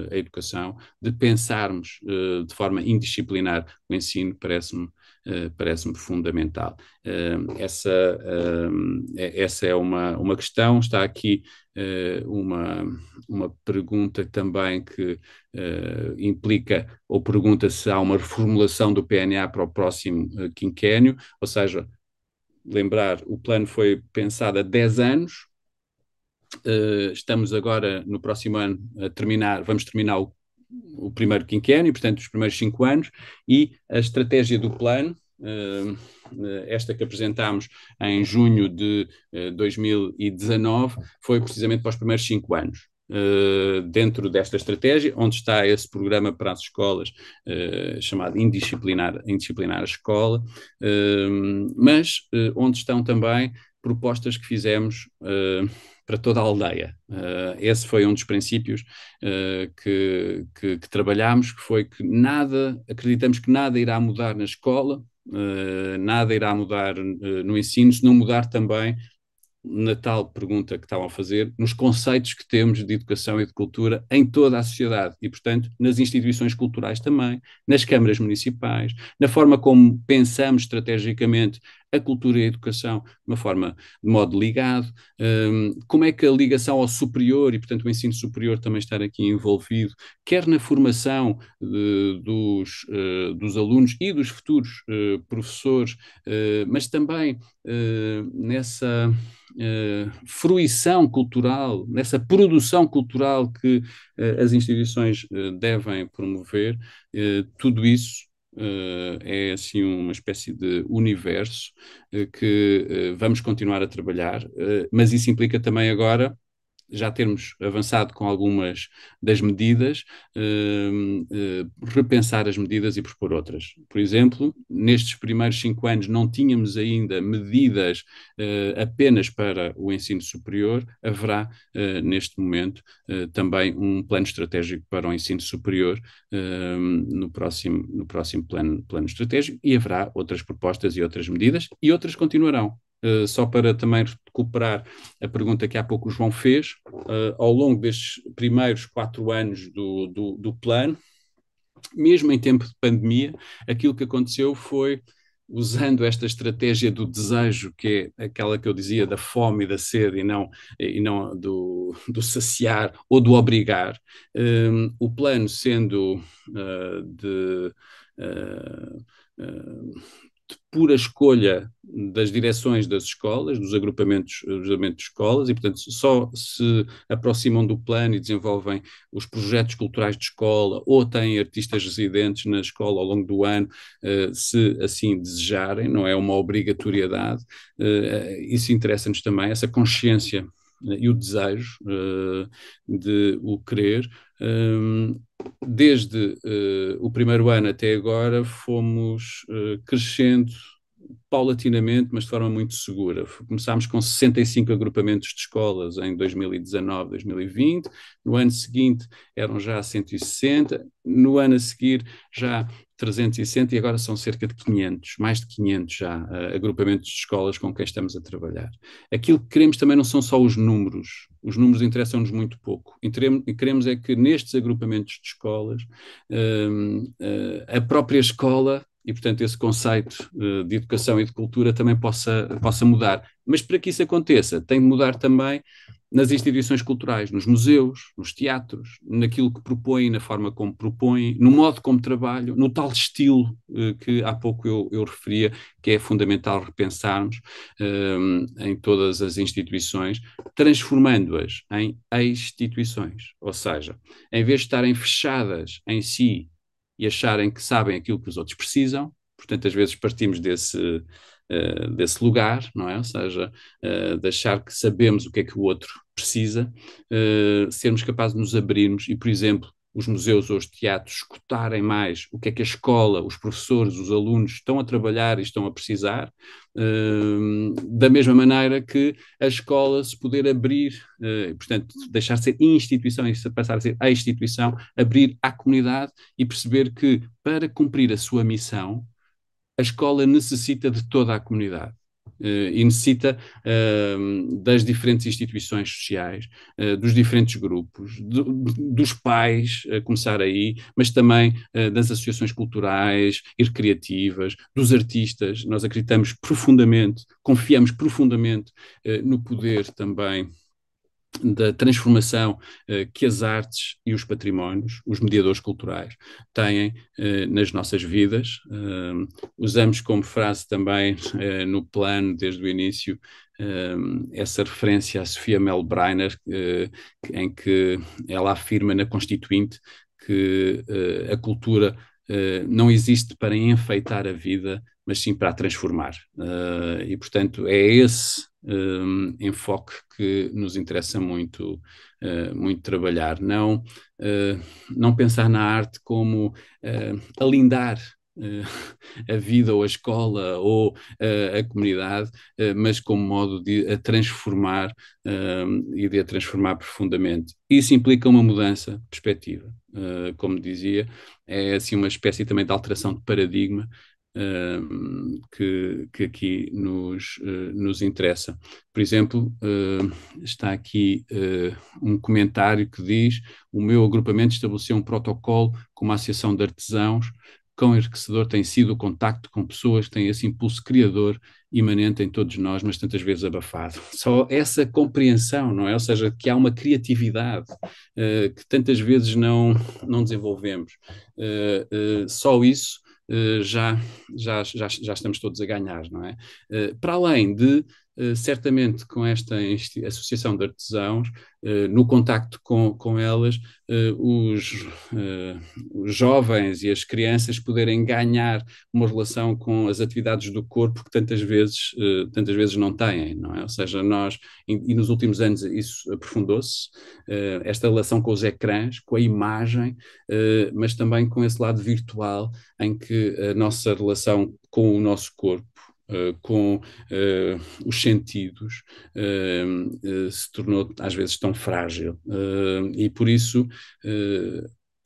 a educação, de pensarmos de forma indisciplinar o ensino, parece-me fundamental. Essa é uma questão. Está aqui uma pergunta também que implica ou pergunta se há uma reformulação do PNA para o próximo quinquênio, ou seja, lembrar, o plano foi pensado há 10 anos, estamos agora no próximo ano vamos terminar o primeiro quinquênio, portanto os primeiros 5 anos, e a estratégia do plano, esta que apresentámos em junho de 2019, foi precisamente para os primeiros 5 anos. Dentro desta estratégia, onde está esse programa para as escolas chamado Indisciplinar a Escola, mas onde estão também propostas que fizemos para toda a aldeia. Esse foi um dos princípios que trabalhámos, que foi que acreditamos que nada irá mudar na escola, nada irá mudar no ensino, se não mudar também na tal pergunta que estavam a fazer, nos conceitos que temos de educação e de cultura em toda a sociedade e, portanto, nas instituições culturais também, nas câmaras municipais, na forma como pensamos estrategicamente a cultura e a educação de modo ligado, como é que a ligação ao superior e, portanto, o ensino superior também estar aqui envolvido, quer na formação dos alunos e dos futuros professores, mas também nessa fruição cultural, nessa produção cultural que as instituições devem promover, tudo isso é assim uma espécie de universo que vamos continuar a trabalhar, mas isso implica também agora já termos avançado com algumas das medidas, repensar as medidas e propor outras. Por exemplo, nestes primeiros 5 anos não tínhamos ainda medidas apenas para o ensino superior, haverá neste momento também um plano estratégico para o ensino superior no próximo plano estratégico, e haverá outras propostas e outras medidas, e outras continuarão. só para também recuperar a pergunta que há pouco o João fez, ao longo destes primeiros 4 anos do plano, mesmo em tempo de pandemia, aquilo que aconteceu foi, usando esta estratégia do desejo, que é aquela que eu dizia da fome e da sede, e não do saciar ou do obrigar, o plano sendo de pura escolha das direções das escolas, dos agrupamentos de escolas, e, portanto, só se aproximam do plano e desenvolvem os projetos culturais de escola ou têm artistas residentes na escola ao longo do ano, se assim desejarem, não é uma obrigatoriedade. Isso interessa-nos também, essa consciência e o desejo de o querer. Desde o primeiro ano até agora fomos crescendo paulatinamente, mas de forma muito segura. Começámos com 65 agrupamentos de escolas em 2019, 2020. No ano seguinte eram já 160. No ano a seguir já 360 e agora são cerca de 500, mais de 500 já agrupamentos de escolas com quem estamos a trabalhar. Aquilo que queremos também não são só os números interessam-nos muito pouco. E queremos é que nestes agrupamentos de escolas, a própria escola e, portanto, esse conceito de educação e de cultura também possa mudar. Mas para que isso aconteça, tem de mudar também nas instituições culturais, nos museus, nos teatros, naquilo que propõem, na forma como propõem, no modo como trabalham, no tal estilo que há pouco eu referia, que é fundamental repensarmos em todas as instituições, transformando-as em instituições. Ou seja, em vez de estarem fechadas em si e acharem que sabem aquilo que os outros precisam, portanto, às vezes partimos desse lugar, não é? Ou seja, de achar que sabemos o que é que o outro precisa, sermos capazes de nos abrirmos e, por exemplo, os museus ou os teatros escutarem mais o que é que a escola, os professores, os alunos estão a trabalhar e estão a precisar, da mesma maneira que a escola se poder abrir, portanto, deixar de ser instituição e passar a ser a instituição, abrir à comunidade e perceber que, para cumprir a sua missão, a escola necessita de toda a comunidade. E necessita das diferentes instituições sociais, dos diferentes grupos, dos pais, a começar aí, mas também das associações culturais e recreativas, dos artistas. Nós acreditamos profundamente, confiamos profundamente no poder também da transformação que as artes e os patrimónios, os mediadores culturais, têm nas nossas vidas. Usamos como frase também no plano, desde o início, essa referência a Sofia Melbreiner, em que ela afirma na Constituinte que a cultura não existe para enfeitar a vida, mas sim para a transformar. E, portanto, é esse enfoque que nos interessa muito, muito trabalhar. Não pensar na arte como alindar a vida ou a escola ou a comunidade, mas como modo de a transformar e de a transformar profundamente. Isso implica uma mudança de perspectiva. Como dizia, é assim uma espécie também de alteração de paradigma que aqui nos interessa. Por exemplo, está aqui um comentário que diz: o meu agrupamento estabeleceu um protocolo com uma associação de artesãos. Quão enriquecedor tem sido o contacto com pessoas que têm esse impulso criador imanente em todos nós, mas tantas vezes abafado. Só essa compreensão, não é? Ou seja, que há uma criatividade que tantas vezes não desenvolvemos. Só isso já estamos todos a ganhar, não é? Para além de, certamente, com esta associação de artesãos, no contacto com elas, os jovens e as crianças poderem ganhar uma relação com as atividades do corpo que tantas vezes não têm, não é? Ou seja, e nos últimos anos isso aprofundou-se, esta relação com os ecrãs, com a imagem, mas também com esse lado virtual em que a nossa relação com o nosso corpo, com os sentidos, se tornou às vezes tão frágil. E por isso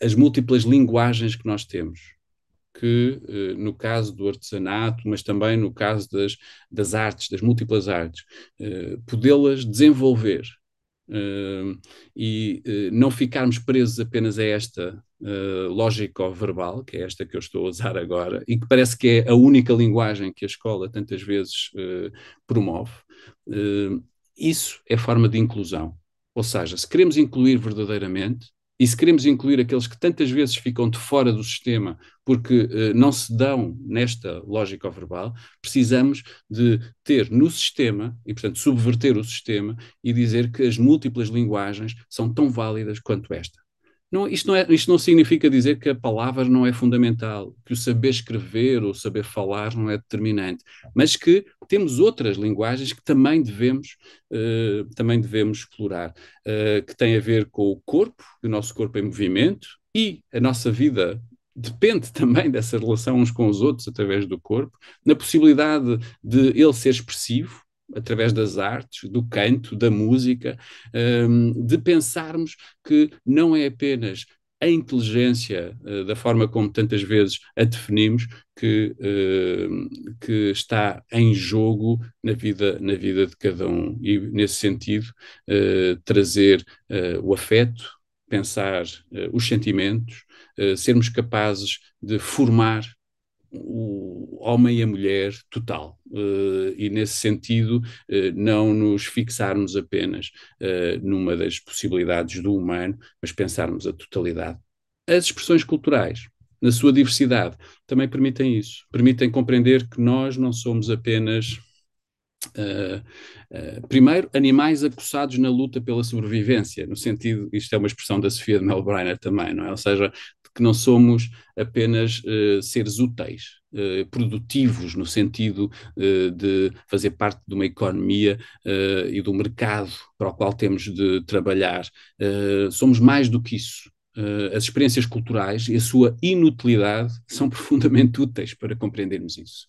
as múltiplas linguagens que nós temos, que, no caso do artesanato, mas também no caso das artes, das múltiplas artes, podê-las desenvolver e não ficarmos presos apenas a esta lógico-verbal, que é esta que eu estou a usar agora, e que parece que é a única linguagem que a escola tantas vezes promove. Isso é forma de inclusão. Ou seja, se queremos incluir verdadeiramente, e se queremos incluir aqueles que tantas vezes ficam de fora do sistema porque não se dão nesta lógica verbal, precisamos de ter no sistema, e portanto subverter o sistema, e dizer que as múltiplas linguagens são tão válidas quanto esta. Não, isto não significa dizer que a palavra não é fundamental, que o saber escrever ou saber falar não é determinante, mas que temos outras linguagens que também devemos explorar, que têm a ver com o corpo, o nosso corpo em movimento, e a nossa vida depende também dessa relação uns com os outros através do corpo, na possibilidade de ele ser expressivo, através das artes, do canto, da música, de pensarmos que não é apenas a inteligência, da forma como tantas vezes a definimos, que está em jogo na vida de cada um. E, nesse sentido, trazer o afeto, pensar os sentimentos, sermos capazes de formar o homem e a mulher total. E nesse sentido, não nos fixarmos apenas numa das possibilidades do humano, mas pensarmos a totalidade. As expressões culturais, na sua diversidade, também permitem isso. Permitem compreender que nós não somos apenas primeiro, animais acossados na luta pela sobrevivência, no sentido, isto é uma expressão da Sofia de Melbrenner também, não é? Ou seja, que não somos apenas seres úteis, produtivos, no sentido de fazer parte de uma economia e do mercado para o qual temos de trabalhar. Somos mais do que isso. As experiências culturais e a sua inutilidade são profundamente úteis para compreendermos isso.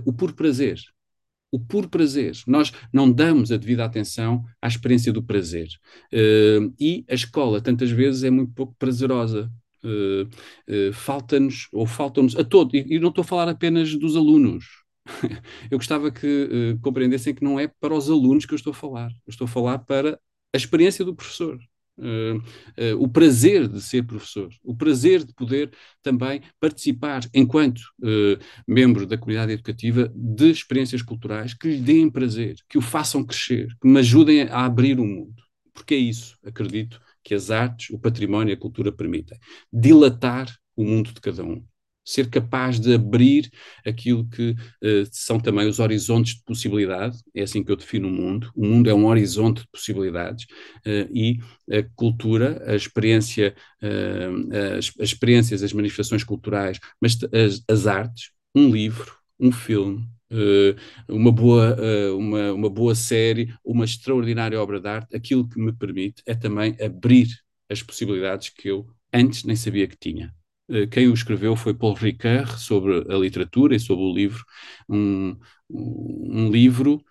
O puro prazer. O puro prazer. Nós não damos a devida atenção à experiência do prazer. E a escola, tantas vezes, é muito pouco prazerosa. Faltam-nos a todos, e não estou a falar apenas dos alunos. Eu gostava que compreendessem que não é para os alunos que eu estou a falar. Eu estou a falar para a experiência do professor. O prazer de ser professor, o prazer de poder também participar enquanto membro da comunidade educativa de experiências culturais que lhe deem prazer, que o façam crescer, que me ajudem a abrir o mundo. Porque é isso, acredito, que as artes, o património e a cultura permitem. Dilatar o mundo de cada um. Ser capaz de abrir aquilo que são também os horizontes de possibilidade, é assim que eu defino o mundo. O mundo é um horizonte de possibilidades e a cultura, a experiência, as experiências, as manifestações culturais, mas as artes, um livro, um filme, uma boa série, uma extraordinária obra de arte, aquilo que me permite é também abrir as possibilidades que eu antes nem sabia que tinha. Quem o escreveu foi Paul Ricoeur, sobre a literatura e sobre o livro. Um livro,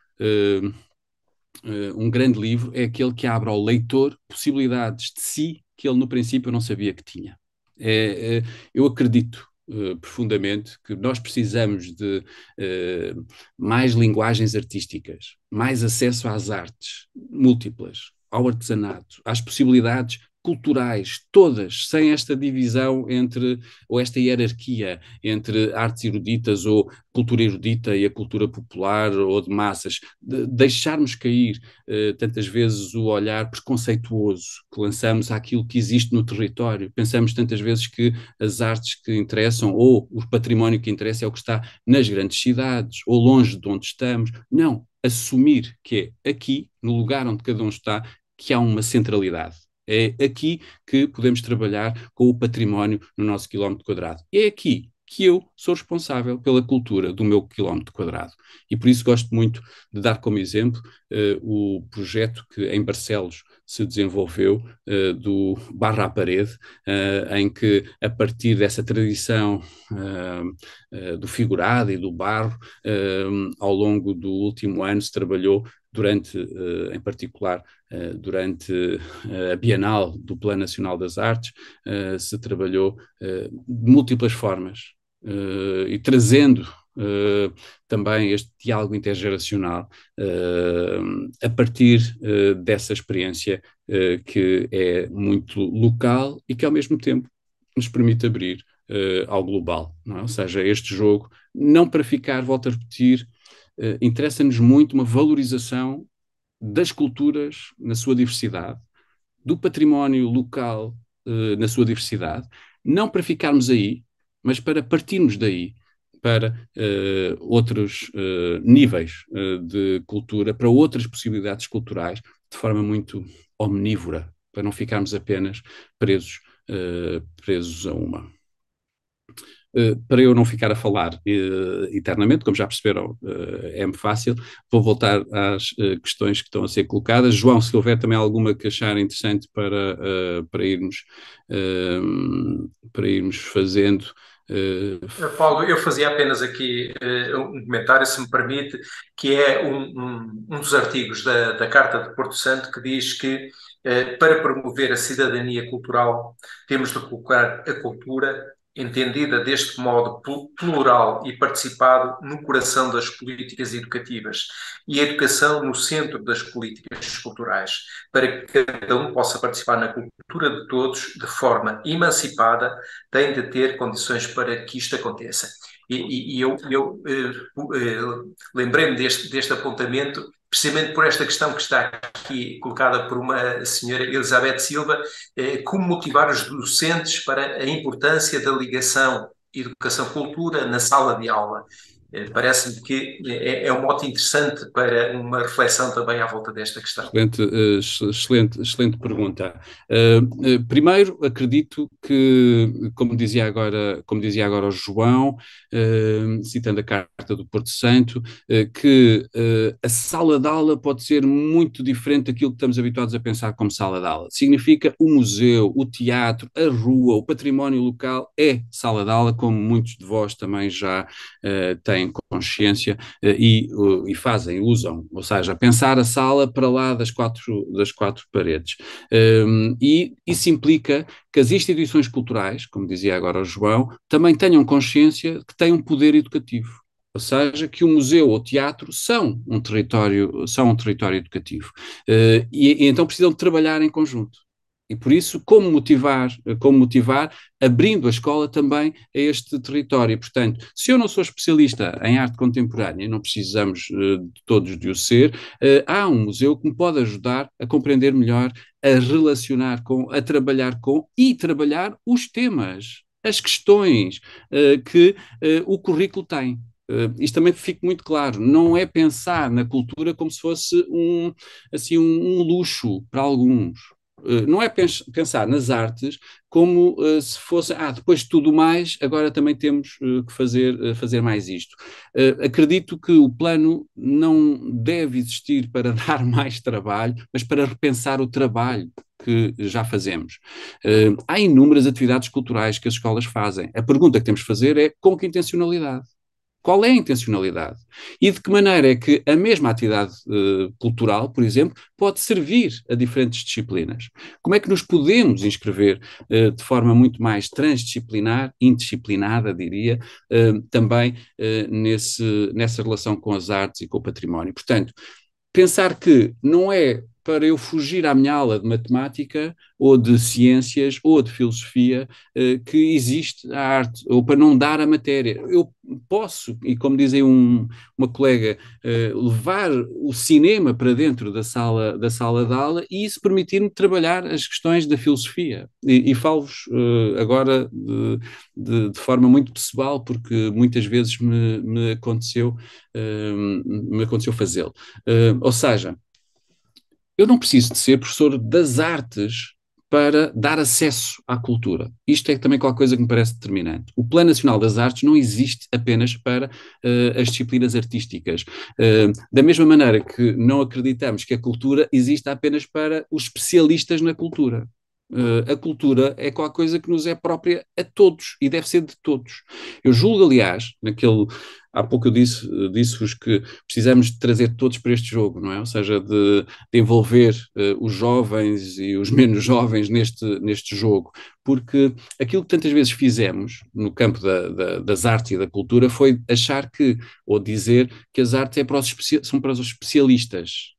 um grande livro, é aquele que abre ao leitor possibilidades de si que ele no princípio não sabia que tinha. Eu acredito profundamente que nós precisamos de mais linguagens artísticas, mais acesso às artes múltiplas, ao artesanato, às possibilidades culturais, todas, sem esta divisão ou esta hierarquia entre artes eruditas ou cultura erudita e a cultura popular ou de massas, deixarmos cair tantas vezes o olhar preconceituoso que lançamos àquilo que existe no território. Pensamos tantas vezes que as artes que interessam ou o património que interessa é o que está nas grandes cidades ou longe de onde estamos. Não, assumir que é aqui, no lugar onde cada um está, que há uma centralidade. É aqui que podemos trabalhar com o património no nosso quilómetro quadrado. É aqui que eu sou responsável pela cultura do meu quilómetro quadrado. E por isso gosto muito de dar como exemplo o projeto que em Barcelos se desenvolveu do Barra à Parede, em que a partir dessa tradição do figurado e do barro, ao longo do último ano se trabalhou em particular, durante a Bienal do Plano Nacional das Artes, se trabalhou de múltiplas formas. e trazendo também este diálogo intergeracional a partir dessa experiência que é muito local e que ao mesmo tempo nos permite abrir ao global, não é? Ou seja, este jogo, não para ficar, volto a repetir, interessa-nos muito uma valorização das culturas na sua diversidade, do património local na sua diversidade, não para ficarmos aí, mas para partirmos daí para outros níveis de cultura, para outras possibilidades culturais, de forma muito omnívora, para não ficarmos apenas presos a uma. Para eu não ficar a falar eternamente, como já perceberam, é-me fácil, vou voltar às questões que estão a ser colocadas. João, se houver também alguma que achar interessante para irmos fazendo. Paulo, eu fazia apenas aqui um comentário, se me permite, que é um dos artigos da Carta de Porto Santo que diz que para promover a cidadania cultural temos de colocar a cultura, entendida deste modo plural e participado, no coração das políticas educativas e a educação no centro das políticas culturais, para que cada um possa participar na cultura de todos de forma emancipada, tem de ter condições para que isto aconteça. E eu lembrei-me deste apontamento precisamente por esta questão que está aqui colocada por uma senhora Elizabeth Silva, como motivar os docentes para a importância da ligação educação-cultura na sala de aula. Parece-me que é um mote interessante para uma reflexão também à volta desta questão. Excelente pergunta. Primeiro, acredito que, como dizia agora o João, citando a Carta do Porto Santo, que a sala de aula pode ser muito diferente daquilo que estamos habituados a pensar como sala de aula. Significa o museu, o teatro, a rua, o património local é sala de aula, como muitos de vós também já têm consciência e usam, ou seja, pensar a sala para lá das quatro paredes. E isso implica que as instituições culturais, como dizia agora o João, também tenham consciência que têm um poder educativo. Ou seja, que o museu ou o teatro são um território educativo. E então precisam de trabalhar em conjunto. E por isso, como motivar, abrindo a escola também a este território. Portanto, se eu não sou especialista em arte contemporânea, e não precisamos todos de o ser, há um museu que me pode ajudar a compreender melhor, a relacionar com, a trabalhar com e trabalhar os temas, as questões que o currículo tem. Isto também fica muito claro, não é pensar na cultura como se fosse um luxo para alguns. Não é pensar nas artes como se fosse, depois de tudo mais, agora também temos que fazer mais isto. Acredito que o plano não deve existir para dar mais trabalho, mas para repensar o trabalho que já fazemos. Há inúmeras atividades culturais que as escolas fazem. A pergunta que temos de fazer é com que intencionalidade? Qual é a intencionalidade? E de que maneira é que a mesma atividade cultural, por exemplo, pode servir a diferentes disciplinas? Como é que nos podemos inscrever de forma muito mais transdisciplinar, interdisciplinada, diria, também nessa relação com as artes e com o património? Portanto, pensar que não é para eu fugir à minha aula de matemática ou de ciências ou de filosofia que existe a arte, ou para não dar a matéria. Eu posso, e como dizem uma colega, levar o cinema para dentro da sala de aula e isso permitir-me trabalhar as questões da filosofia. E falo-vos agora de forma muito pessoal, porque muitas vezes me aconteceu fazê-lo. Ou seja, eu não preciso de ser professor das artes para dar acesso à cultura. Isto é também qualquer coisa que me parece determinante. O Plano Nacional das Artes não existe apenas para as disciplinas artísticas. Da mesma maneira que não acreditamos que a cultura existe apenas para os especialistas na cultura. A cultura é qualquer coisa que nos é própria a todos e deve ser de todos. Eu julgo, aliás, há pouco eu disse-vos que precisamos de trazer todos para este jogo, não é? Ou seja, de envolver os jovens e os menos jovens neste jogo, porque aquilo que tantas vezes fizemos no campo das artes e da cultura foi achar ou dizer que as artes são para os especialistas.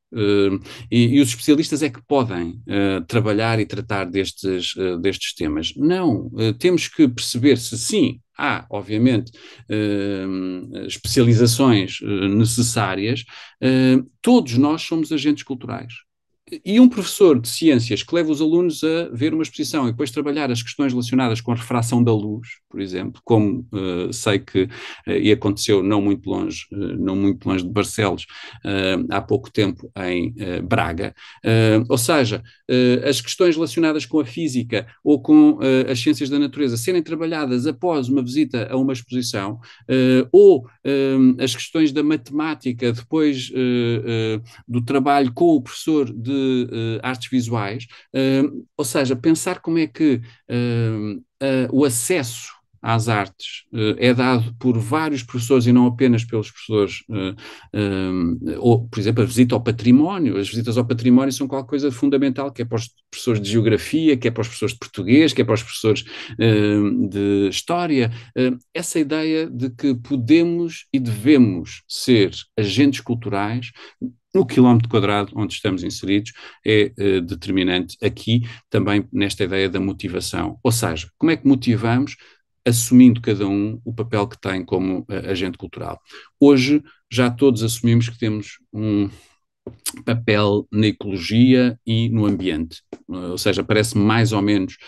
E os especialistas é que podem trabalhar e tratar destes temas. Não, temos que perceber se sim, há, obviamente, especializações necessárias, todos nós somos agentes culturais. E um professor de ciências que leva os alunos a ver uma exposição e depois trabalhar as questões relacionadas com a refração da luz, por exemplo, como sei que e aconteceu não muito longe de Barcelos, há pouco tempo em Braga, ou seja, as questões relacionadas com a física ou com as ciências da natureza serem trabalhadas após uma visita a uma exposição, ou as questões da matemática depois do trabalho com o professor de artes visuais, ou seja, pensar como é que o acesso às artes é dado por vários professores e não apenas pelos professores, ou, por exemplo, a visita ao património. As visitas ao património são qualquer coisa fundamental, que é para os professores de geografia, que é para os professores de português, que é para os professores de história. Essa ideia de que podemos e devemos ser agentes culturais no quilómetro quadrado onde estamos inseridos é determinante aqui também nesta ideia da motivação. Ou seja, como é que motivamos assumindo cada um o papel que tem como agente cultural? Hoje já todos assumimos que temos um papel na ecologia e no ambiente. Ou seja, parece mais ou menos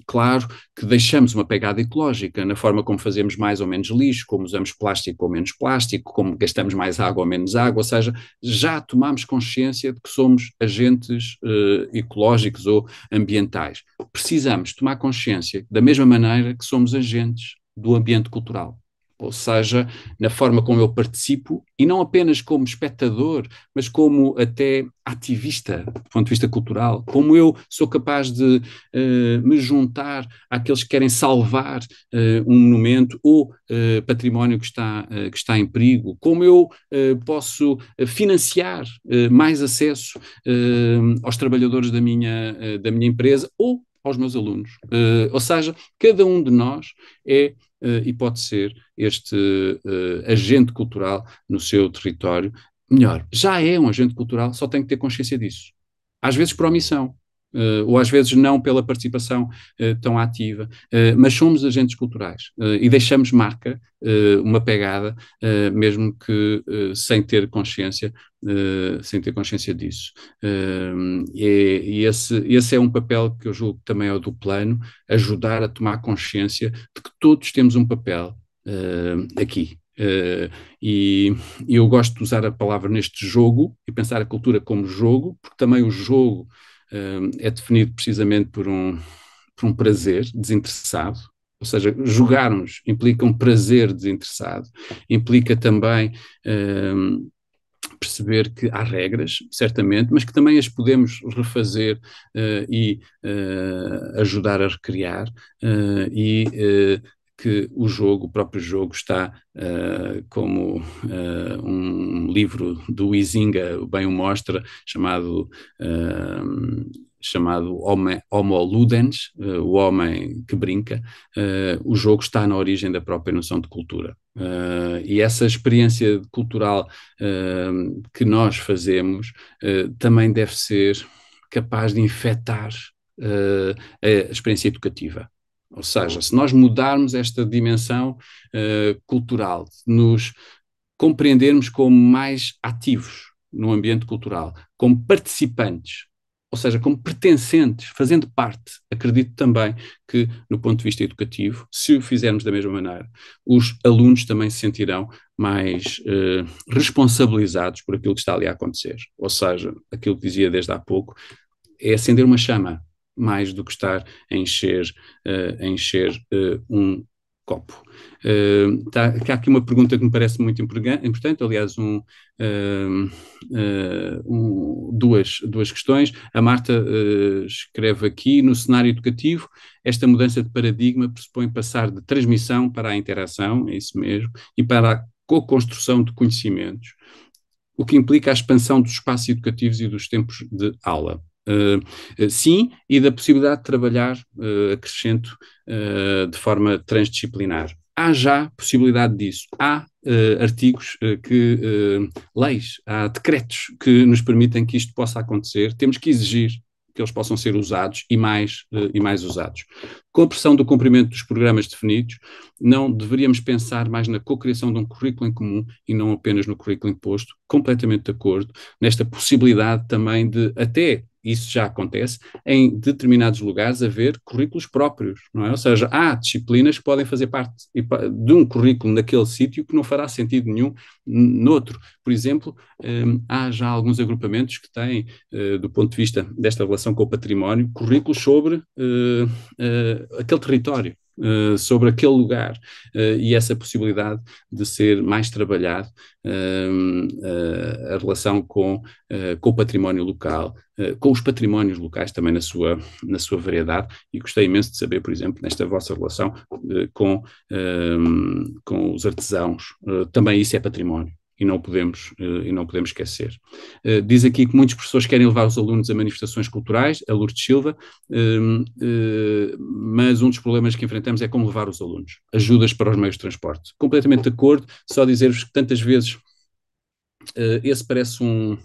claro que deixamos uma pegada ecológica na forma como fazemos mais ou menos lixo, como usamos plástico ou menos plástico, como gastamos mais água ou menos água, ou seja, já tomamos consciência de que somos agentes ecológicos ou ambientais. Precisamos tomar consciência da mesma maneira que somos agentes do ambiente cultural. Ou seja, na forma como eu participo, e não apenas como espectador, mas como até ativista, do ponto de vista cultural, como eu sou capaz de me juntar àqueles que querem salvar um monumento ou património que está em perigo, como eu posso financiar mais acesso aos trabalhadores da minha empresa ou aos meus alunos. Ou seja, cada um de nós é e pode ser este agente cultural no seu território. Melhor, já é um agente cultural, só tem que ter consciência disso. Às vezes por omissão, ou às vezes não pela participação tão ativa, mas somos agentes culturais e deixamos marca, uma pegada, mesmo que sem ter consciência disso. E esse é um papel que eu julgo que também é o do plano, ajudar a tomar consciência de que todos temos um papel aqui. E eu gosto de usar a palavra neste jogo e pensar a cultura como jogo, porque também o jogo é definido precisamente por um prazer desinteressado. Ou seja, jogarmos implica um prazer desinteressado, implica também perceber que há regras, certamente, mas que também as podemos refazer e ajudar a recriar que o próprio jogo está como um livro do Huizinga bem o mostra, chamado Homo Ludens, o homem que brinca. O jogo está na origem da própria noção de cultura. E essa experiência cultural que nós fazemos também deve ser capaz de infectar a experiência educativa. Ou seja, se nós mudarmos esta dimensão cultural, nos compreendermos como mais ativos no ambiente cultural, como participantes, ou seja, como pertencentes, fazendo parte, acredito também que, no ponto de vista educativo, se o fizermos da mesma maneira, os alunos também se sentirão mais responsabilizados por aquilo que está ali a acontecer. Ou seja, aquilo que dizia desde há pouco, é acender uma chama, mais do que estar a encher um copo. Há aqui uma pergunta que me parece muito importante, aliás, duas questões. A Marta escreve aqui: no cenário educativo, esta mudança de paradigma pressupõe passar de transmissão para a interação, é isso mesmo, e para a co-construção de conhecimentos, o que implica a expansão dos espaços educativos e dos tempos de aula. Sim, e da possibilidade de trabalhar, acrescento, de forma transdisciplinar. Há já possibilidade disso. Há artigos, leis, há decretos que nos permitem que isto possa acontecer. Temos que exigir que eles possam ser usados e mais usados. Com a pressão do cumprimento dos programas definidos, não deveríamos pensar mais na cocriação de um currículo em comum e não apenas no currículo imposto. Completamente de acordo nesta possibilidade também de, até isso já acontece, em determinados lugares haver currículos próprios, não é? Ou seja, há disciplinas que podem fazer parte de um currículo naquele sítio que não fará sentido nenhum noutro. Por exemplo, há já alguns agrupamentos que têm, do ponto de vista desta relação com o património, currículos sobre aquele território, sobre aquele lugar, e essa possibilidade de ser mais trabalhado a relação com o património local, com os patrimónios locais também na sua variedade, e gostei imenso de saber, por exemplo, nesta vossa relação com os artesãos, também isso é património. E não podemos esquecer. Diz aqui que muitos professores querem levar os alunos a manifestações culturais, a Lourdes Silva, mas um dos problemas que enfrentamos é como levar os alunos. Ajudas para os meios de transporte. Completamente de acordo, só dizer-vos que tantas vezes esse parece um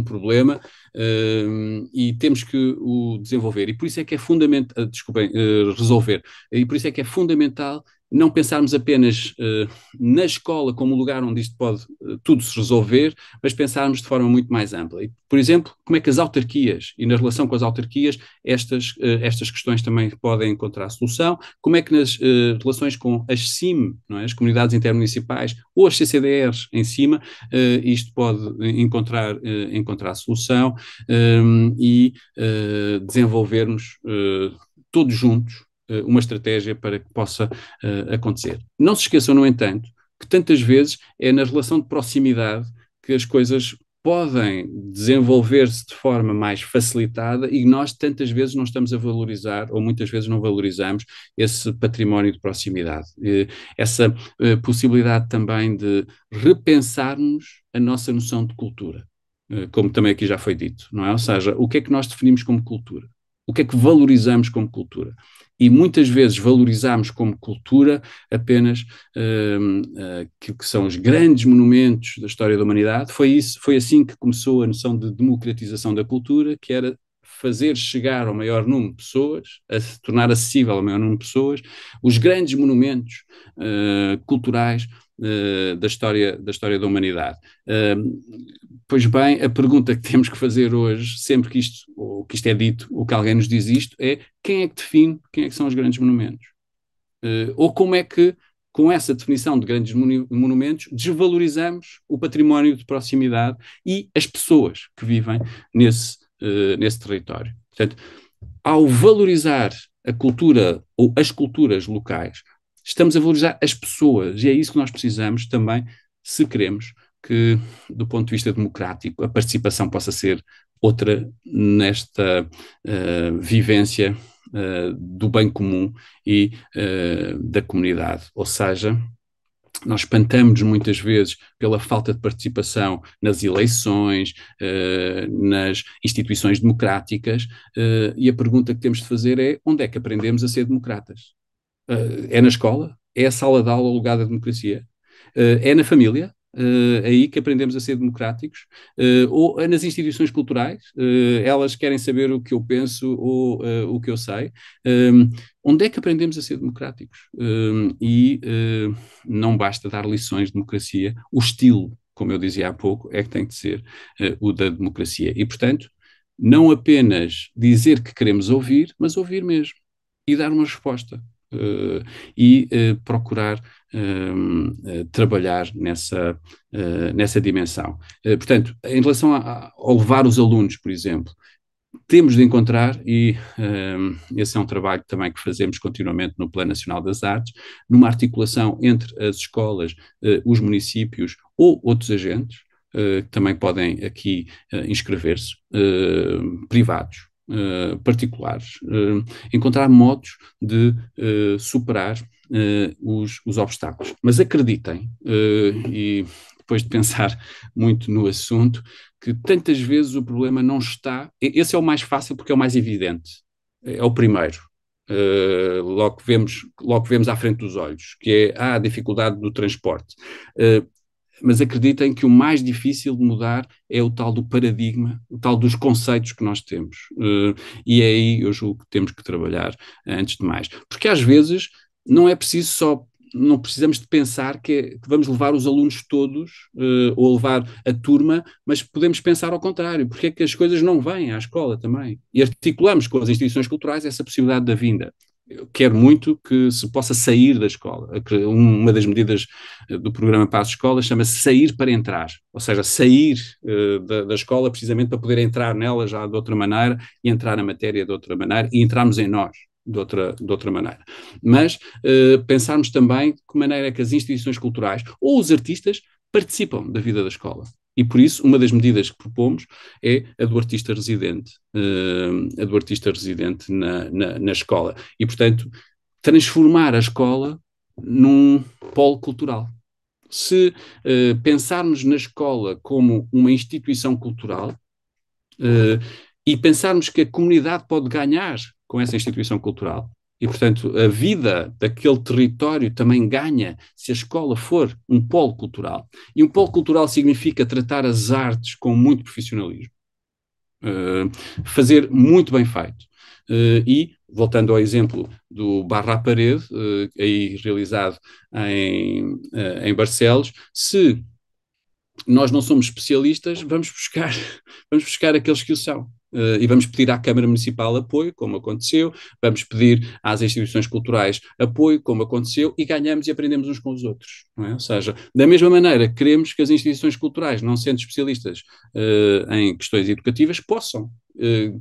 problema, e temos que o desenvolver. E por isso é que é fundamental, resolver. E por isso é que é fundamental não pensarmos apenas na escola como lugar onde isto pode tudo se resolver, mas pensarmos de forma muito mais ampla. E, por exemplo, como é que as autarquias, e na relação com as autarquias, estas questões também podem encontrar solução, como é que nas relações com as CIM, não é? As comunidades intermunicipais, ou as CCDRs em cima, isto pode encontrar solução, e desenvolvermos todos juntos uma estratégia para que possa acontecer. Não se esqueçam, no entanto, que tantas vezes é na relação de proximidade que as coisas podem desenvolver-se de forma mais facilitada, e nós tantas vezes não estamos a valorizar, ou muitas vezes não valorizamos, esse património de proximidade. Essa possibilidade também de repensarmos a nossa noção de cultura, como também aqui já foi dito, não é? Ou seja, o que é que nós definimos como cultura? O que é que valorizamos como cultura? E muitas vezes valorizamos como cultura apenas aquilo que são os grandes monumentos da história da humanidade. Foi assim que começou a noção de democratização da cultura, que era fazer chegar ao maior número de pessoas, a se tornar acessível ao maior número de pessoas, os grandes monumentos culturais da história da humanidade. Pois bem, a pergunta que temos que fazer hoje, sempre que isto é dito, ou que alguém nos diz isto, é: quem é que define quem é que são os grandes monumentos? Ou como é que, com essa definição de grandes monumentos, desvalorizamos o património de proximidade e as pessoas que vivem nesse território? Portanto, ao valorizar a cultura ou as culturas locais, estamos a valorizar as pessoas, e é isso que nós precisamos também, se queremos que, do ponto de vista democrático, a participação possa ser outra nesta vivência do bem comum e da comunidade. Ou seja, nós espantamos muitas vezes pela falta de participação nas eleições, nas instituições democráticas, e a pergunta que temos de fazer é: onde é que aprendemos a ser democratas? É na escola? É a sala de aula o lugar da democracia? É na família? Aí que aprendemos a ser democráticos? Ou nas instituições culturais? Elas querem saber o que eu penso ou o que eu sei? Onde é que aprendemos a ser democráticos? Não basta dar lições de democracia. O estilo, como eu dizia há pouco, é que tem de ser o da democracia. E, portanto, não apenas dizer que queremos ouvir, mas ouvir mesmo e dar uma resposta. Procurar trabalhar nessa dimensão. Portanto, em relação ao levar os alunos, por exemplo, temos de encontrar, e esse é um trabalho também que fazemos continuamente no Plano Nacional das Artes, numa articulação entre as escolas, os municípios ou outros agentes, que também podem aqui inscrever-se, privados, particulares, encontrar modos de superar os obstáculos. Mas acreditem, e depois de pensar muito no assunto, que tantas vezes o problema não está. Esse é o mais fácil porque é o mais evidente. É o primeiro. Logo que vemos à frente dos olhos, que é a dificuldade do transporte. Mas acreditem que o mais difícil de mudar é o tal do paradigma, o tal dos conceitos que nós temos. E é aí eu julgo que temos que trabalhar antes de mais. Porque às vezes não é preciso só, não precisamos de pensar que vamos levar os alunos todos ou levar a turma, mas podemos pensar ao contrário, porque é que as coisas não vêm à escola também. E articulamos com as instituições culturais essa possibilidade da vinda. Eu quero muito que se possa sair da escola. Uma das medidas do programa Paz Escola chama-se sair para entrar, ou seja, sair da escola precisamente para poder entrar nela já de outra maneira e entrar na matéria de outra maneira e entrarmos em nós de outra maneira. Mas pensarmos também de que maneira é que as instituições culturais ou os artistas participam da vida da escola. E por isso, uma das medidas que propomos é a do artista residente, na escola. E, portanto, transformar a escola num polo cultural. Se pensarmos na escola como uma instituição cultural e pensarmos que a comunidade pode ganhar com essa instituição cultural, e, portanto, a vida daquele território também ganha se a escola for um polo cultural. E um polo cultural significa tratar as artes com muito profissionalismo. Fazer muito bem feito. E, voltando ao exemplo do Barra à Parede, aí realizado em Barcelos, se nós não somos especialistas, vamos buscar aqueles que o são. E vamos pedir à Câmara Municipal apoio, como aconteceu, vamos pedir às instituições culturais apoio, como aconteceu, e ganhamos e aprendemos uns com os outros. Não é? Ou seja, da mesma maneira, queremos que as instituições culturais, não sendo especialistas em questões educativas, possam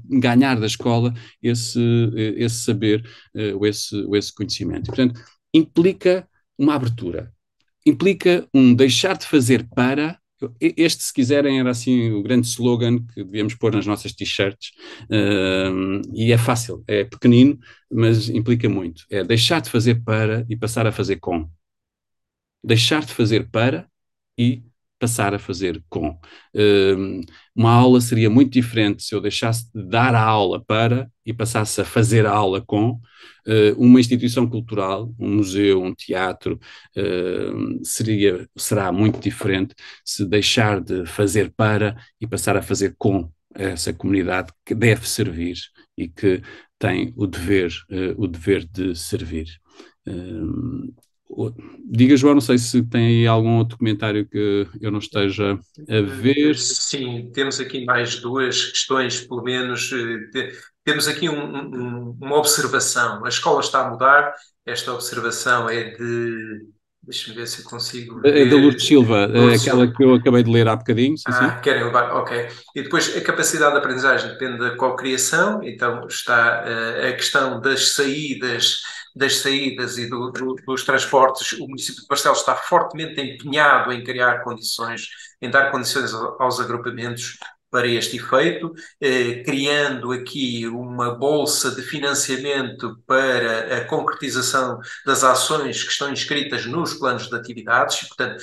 ganhar da escola esse saber, esse conhecimento. E, portanto, implica uma abertura, implica um deixar de fazer para. Este, se quiserem, era assim o grande slogan que devíamos pôr nas nossas t-shirts, e é fácil, é pequenino, mas implica muito. É deixar de fazer para e passar a fazer com. Deixar de fazer para e passar a fazer com. Uma aula seria muito diferente se eu deixasse de dar a aula para e passasse a fazer a aula com. Uma instituição cultural, um museu, um teatro, será muito diferente se deixar de fazer para e passar a fazer com essa comunidade que deve servir e que tem o dever de servir. Diga, João, não sei se tem aí algum outro comentário que eu não esteja a ver. Sim, temos aqui mais duas questões, pelo menos. Temos aqui uma observação. A escola está a mudar. Esta observação é de. Deixa-me ver se eu consigo É da ver. Lourdes Silva, Lourdes aquela Silva. que eu acabei de ler há bocadinho, sim. Querem levar, ok. E depois a capacidade de aprendizagem depende da cocriação, então está a questão das saídas e dos transportes. O município de Barcelos está fortemente empenhado em criar condições, em dar condições aos agrupamentos para este efeito, criando aqui uma bolsa de financiamento para a concretização das ações que estão inscritas nos planos de atividades, e, portanto,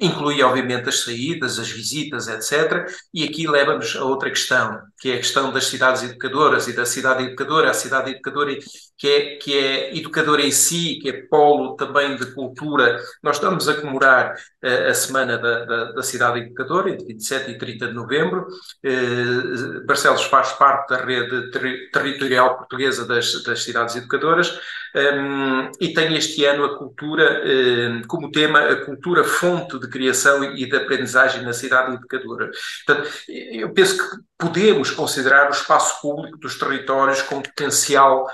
inclui obviamente as saídas, as visitas, etc. E aqui leva-nos a outra questão, que é a questão das cidades educadoras e da cidade educadora, a cidade educadora que é educadora em si, que é polo também de cultura. Nós estamos a comemorar a Semana da Cidade Educadora, entre 27 e 30 de novembro. Barcelos faz parte da rede territorial portuguesa das cidades educadoras. E tem este ano a cultura como tema, a cultura fonte de criação e de aprendizagem na cidade educadora. Portanto, eu penso que podemos considerar o espaço público dos territórios com potencial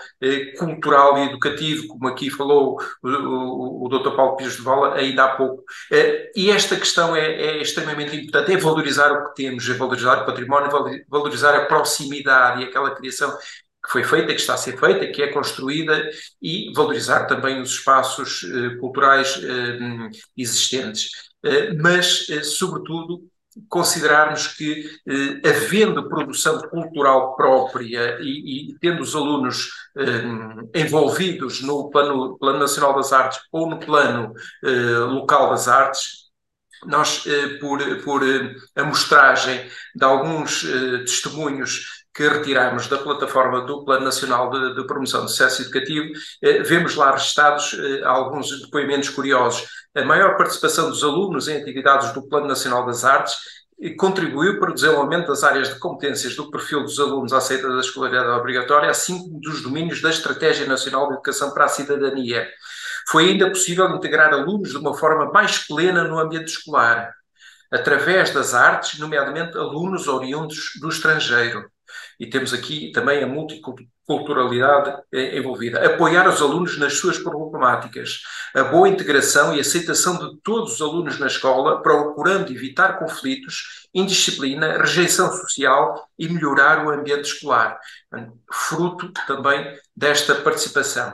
cultural e educativo, como aqui falou o Dr. Paulo Pires de Vala ainda há pouco. E esta questão é extremamente importante, é valorizar o que temos, é valorizar o património, valorizar a proximidade e aquela criação que foi feita, que está a ser feita, que é construída, e valorizar também os espaços culturais existentes. Mas, sobretudo, considerarmos que, havendo produção cultural própria e tendo os alunos envolvidos no plano Nacional das Artes ou no plano local das artes, nós, por amostragem de alguns testemunhos que retiramos da plataforma do Plano Nacional de Promoção do Sucesso Educativo, vemos lá registados alguns depoimentos curiosos. A maior participação dos alunos em atividades do Plano Nacional das Artes contribuiu para o desenvolvimento das áreas de competências do perfil dos alunos à saída da escolaridade obrigatória, assim como dos domínios da Estratégia Nacional de Educação para a Cidadania. Foi ainda possível integrar alunos de uma forma mais plena no ambiente escolar, através das artes, nomeadamente alunos oriundos do estrangeiro. E temos aqui também a multiculturalidade envolvida. Apoiar os alunos nas suas problemáticas, a boa integração e aceitação de todos os alunos na escola, procurando evitar conflitos, indisciplina, rejeição social e melhorar o ambiente escolar. Fruto também desta participação.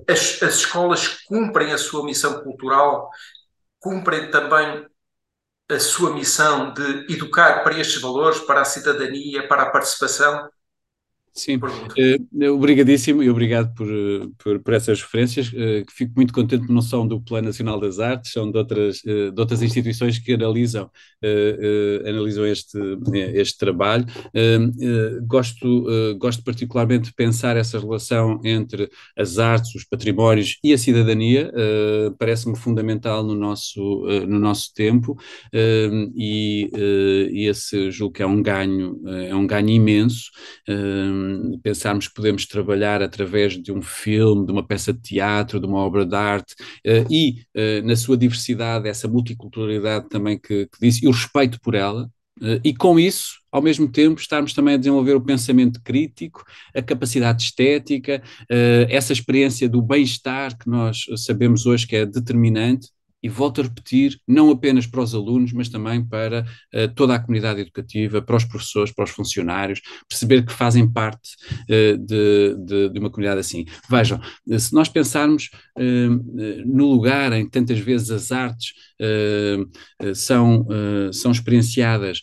As escolas cumprem a sua missão cultural, cumprem também a sua missão de educar para estes valores, para a cidadania, para a participação? Sim, obrigadíssimo e obrigado por essas referências, que fico muito contente que não são do Plano Nacional das Artes, são de outras instituições que analisam este trabalho. Gosto particularmente de pensar essa relação entre as artes, os patrimónios e a cidadania, parece-me fundamental no nosso tempo, e esse julgo que é um ganho imenso. Pensarmos que podemos trabalhar através de um filme, de uma peça de teatro, de uma obra de arte, na sua diversidade, essa multiculturalidade também que disse, e o respeito por ela, e com isso, ao mesmo tempo, estarmos também a desenvolver o pensamento crítico, a capacidade estética, essa experiência do bem-estar que nós sabemos hoje que é determinante. E volto a repetir, não apenas para os alunos, mas também para toda a comunidade educativa, para os professores, para os funcionários, perceber que fazem parte de uma comunidade assim. Vejam, se nós pensarmos no lugar em que tantas vezes as artes são experienciadas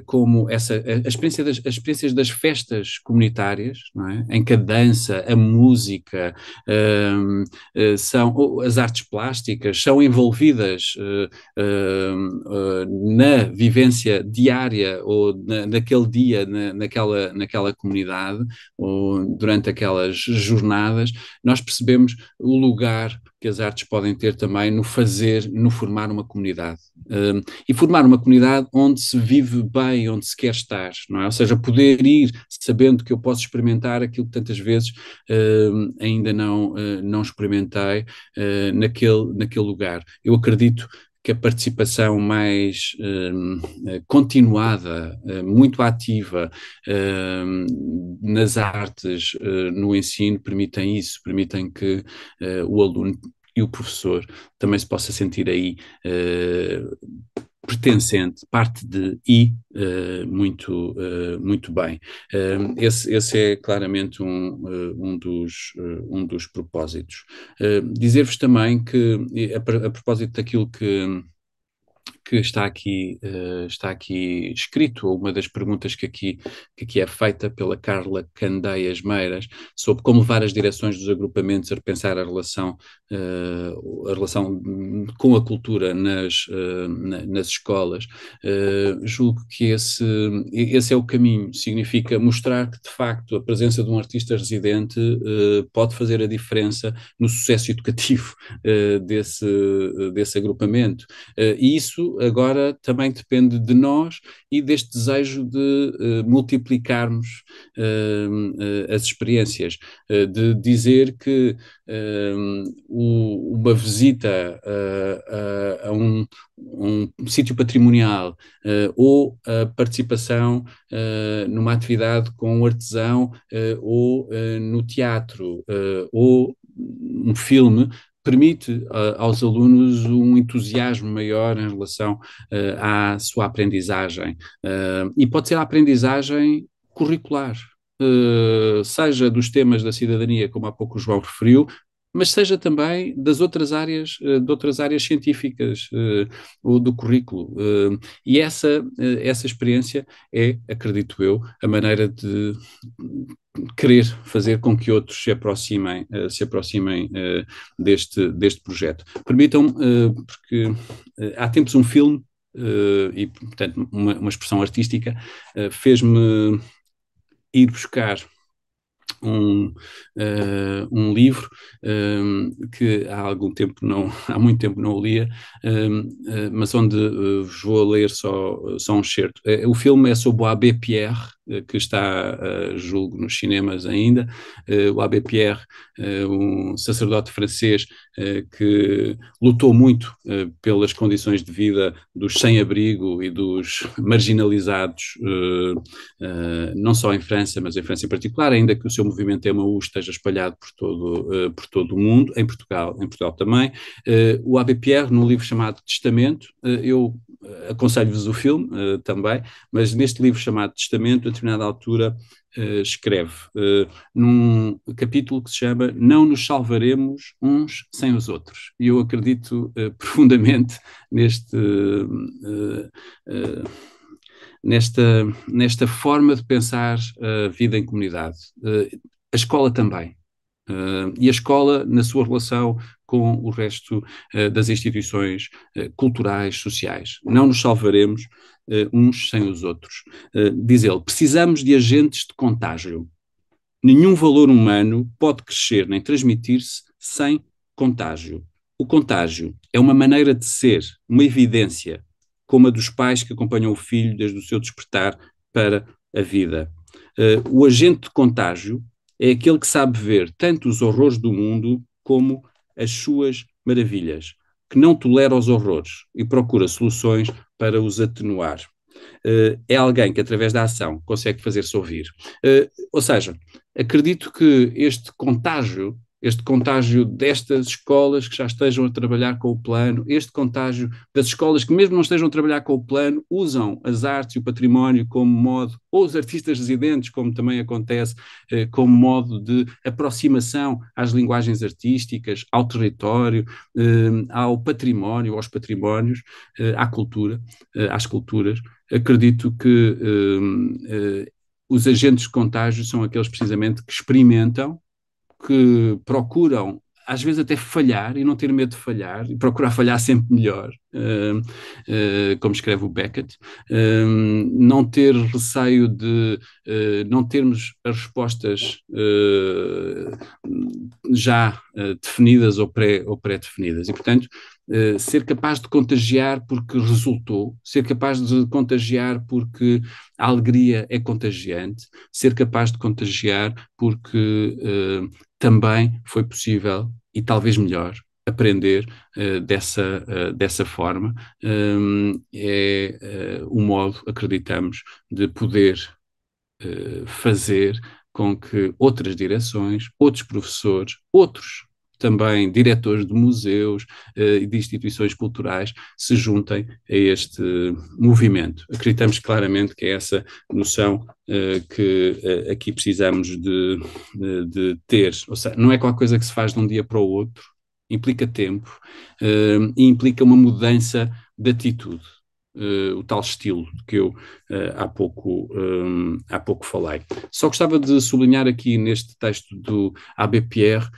como as experiências das festas comunitárias, não é? Em que a dança, a música, são as artes plásticas, são envolvidas na vivência diária ou naquele dia, naquela comunidade, ou durante aquelas jornadas, nós percebemos o lugar que as artes podem ter também no formar uma comunidade. E formar uma comunidade onde se vive bem, onde se quer estar, não é? Ou seja, poder ir sabendo que eu posso experimentar aquilo que tantas vezes ainda não experimentei naquele lugar. Eu acredito que a participação mais continuada, muito ativa nas artes, no ensino, permitem isso, permitem que o aluno e o professor também se possa sentir aí pertencente, parte de muito bem. Esse é claramente um dos propósitos. Dizer-vos também que, a propósito daquilo que está aqui escrito, ou uma das perguntas que aqui é feita pela Carla Candeias Meiras, sobre como levar as direções dos agrupamentos a repensar a relação com a cultura nas escolas. Julgo que esse é o caminho, significa mostrar que, de facto, a presença de um artista residente pode fazer a diferença no sucesso educativo desse agrupamento. E isso agora também depende de nós e deste desejo de multiplicarmos as experiências, de dizer que uma visita a um sítio patrimonial ou a participação numa atividade com um artesão ou no teatro ou um filme permite aos alunos um entusiasmo maior em relação à sua aprendizagem. E pode ser a aprendizagem curricular, seja dos temas da cidadania, como há pouco o João referiu, mas seja também das outras áreas, de outras áreas científicas, ou do currículo. E essa experiência é, acredito eu, a maneira de querer fazer com que outros se aproximem deste projeto. Permitam-me, porque há tempos um filme, e portanto uma expressão artística, fez-me ir buscar um livro que há muito tempo não o lia, mas onde vos vou ler só um excerto. O filme é sobre o Abbé Pierre, que está, julgo, nos cinemas ainda. O Abbé Pierre, um sacerdote francês que lutou muito pelas condições de vida dos sem-abrigo e dos marginalizados, não só em França, mas em França em particular, ainda que o seu movimento EMAU esteja espalhado por todo o mundo, em Portugal também. O Abbé Pierre, num livro chamado Testamento, eu aconselho-vos o filme também, mas neste livro chamado Testamento, a determinada altura, escreve num capítulo que se chama Não nos salvaremos uns sem os outros. E eu acredito profundamente nesta forma de pensar a vida em comunidade. A escola também. E a escola na sua relação com o resto das instituições culturais, sociais. Não nos salvaremos uns sem os outros. Diz ele, precisamos de agentes de contágio. Nenhum valor humano pode crescer nem transmitir-se sem contágio. O contágio é uma maneira de ser, uma evidência, como a dos pais que acompanham o filho desde o seu despertar para a vida. O agente de contágio é aquele que sabe ver tanto os horrores do mundo como as suas maravilhas, que não tolera os horrores e procura soluções para os atenuar. É alguém que, através da ação, consegue fazer-se ouvir. Ou seja, acredito que este contágio destas escolas que já estejam a trabalhar com o plano, este contágio das escolas que mesmo não estejam a trabalhar com o plano, usam as artes e o património como modo, ou os artistas residentes, como também acontece, como modo de aproximação às linguagens artísticas, ao território, ao património, aos patrimónios, à cultura, às culturas. Acredito que os agentes de contágio são aqueles precisamente que experimentam, que procuram, às vezes até falhar e não ter medo de falhar, e procurar falhar sempre melhor, como escreve o Beckett, não ter receio de não termos as respostas já definidas ou pré-definidas, e portanto ser capaz de contagiar porque resultou, ser capaz de contagiar porque a alegria é contagiante, ser capaz de contagiar porque também foi possível, e talvez melhor, aprender dessa forma. É o modo, acreditamos, de poder fazer com que outras direções, outros professores, outros também diretores de museus e de instituições culturais se juntem a este movimento. Acreditamos claramente que é essa noção que aqui precisamos de ter. Ou seja, não é qualquer coisa que se faz de um dia para o outro, implica tempo e implica uma mudança de atitude. O tal estilo que eu há pouco falei. Só gostava de sublinhar aqui neste texto do Abbé Pierre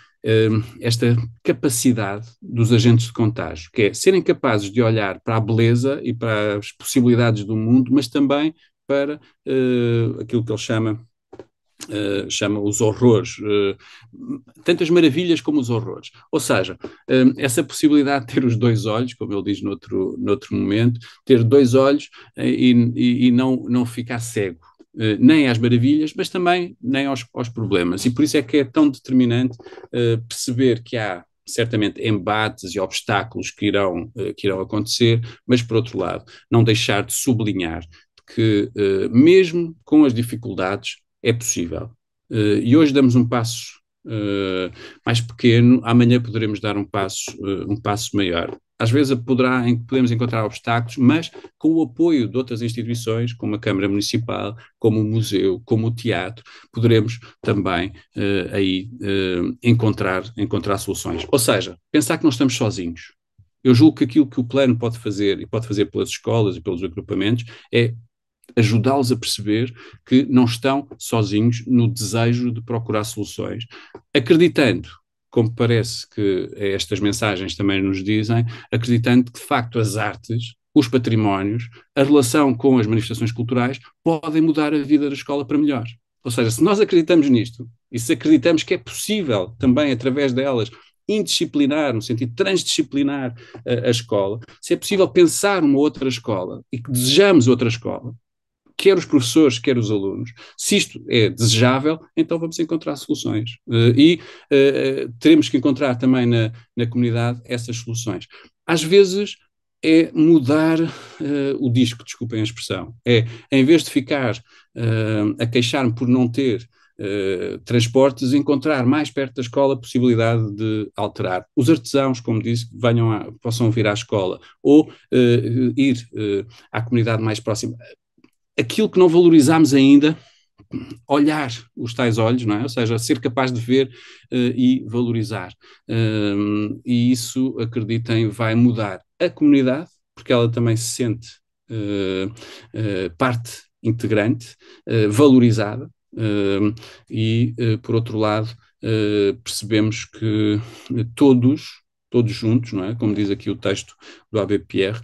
esta capacidade dos agentes de contágio, que é serem capazes de olhar para a beleza e para as possibilidades do mundo, mas também para aquilo que ele chama chama os horrores, tantas maravilhas como os horrores. Ou seja, essa possibilidade de ter os dois olhos, como ele diz noutro momento, ter dois olhos e não ficar cego. Nem às maravilhas, mas também nem aos problemas. E por isso é que é tão determinante perceber que há certamente embates e obstáculos que irão acontecer, mas por outro lado, não deixar de sublinhar que mesmo com as dificuldades é possível. E hoje damos um passo mais pequeno, amanhã poderemos dar um passo maior. Às vezes podemos encontrar obstáculos, mas com o apoio de outras instituições, como a Câmara Municipal, como o Museu, como o Teatro, poderemos também encontrar soluções. Ou seja, pensar que não estamos sozinhos. Eu julgo que aquilo que o plano pode fazer, e pode fazer pelas escolas e pelos agrupamentos, é ajudá-los a perceber que não estão sozinhos no desejo de procurar soluções, acreditando, como parece que estas mensagens também nos dizem, acreditando que de facto as artes, os patrimónios, a relação com as manifestações culturais podem mudar a vida da escola para melhor. Ou seja, se nós acreditamos nisto, e se acreditamos que é possível também através delas indisciplinar, no sentido transdisciplinar a escola, se é possível pensar uma outra escola e que desejamos outra escola, quer os professores, quer os alunos, se isto é desejável, então vamos encontrar soluções. Teremos que encontrar também na comunidade essas soluções. Às vezes é mudar o disco, desculpem a expressão. Em vez de ficar a queixar-me por não ter transportes, encontrar mais perto da escola a possibilidade de alterar. Os artesãos, como disse, possam vir à escola, ou ir à comunidade mais próxima. Aquilo que não valorizámos ainda, olhar os tais olhos, não é? Ou seja, ser capaz de ver e valorizar. E isso, acreditem, vai mudar a comunidade, porque ela também se sente parte integrante, valorizada, e, por outro lado, percebemos que todos juntos, não é? Como diz aqui o texto do Abbé Pierre,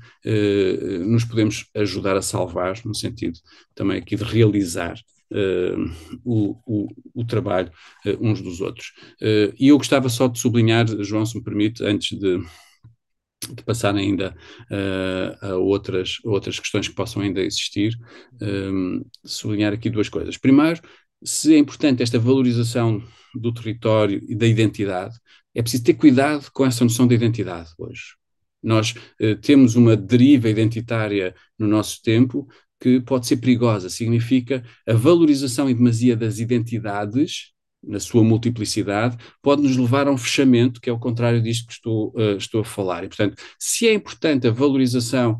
nos podemos ajudar a salvar, no sentido também aqui de realizar o trabalho uns dos outros. E eu gostava só de sublinhar, João, se me permite, antes de passar ainda a outras questões que possam ainda existir, sublinhar aqui duas coisas. Primeiro, se é importante esta valorização do território e da identidade, é preciso ter cuidado com essa noção de identidade hoje. Nós temos uma deriva identitária no nosso tempo que pode ser perigosa, significa a valorização em demasia das identidades, na sua multiplicidade, pode nos levar a um fechamento, que é o contrário disto que estou a falar. E, portanto, se é importante a valorização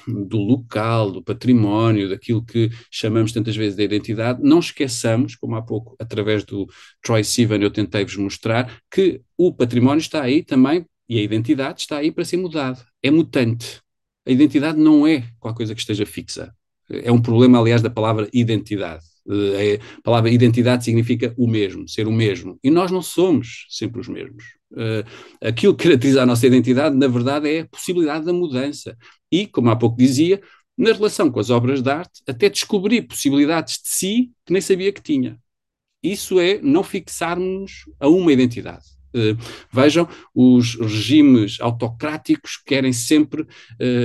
do local, do património, daquilo que chamamos tantas vezes de identidade, não esqueçamos, como há pouco, através do Troye Sivan, eu tentei-vos mostrar, que o património está aí também, e a identidade está aí para ser mudada. É mutante. A identidade não é qualquer coisa que esteja fixa. É um problema, aliás, da palavra identidade. A palavra identidade significa o mesmo, ser o mesmo. E nós não somos sempre os mesmos. Aquilo que caracteriza a nossa identidade, na verdade, é a possibilidade da mudança. E, como há pouco dizia, na relação com as obras de arte, até descobrir possibilidades de si que nem sabia que tinha. Isso é não fixarmos a uma identidade. Vejam, os regimes autocráticos querem sempre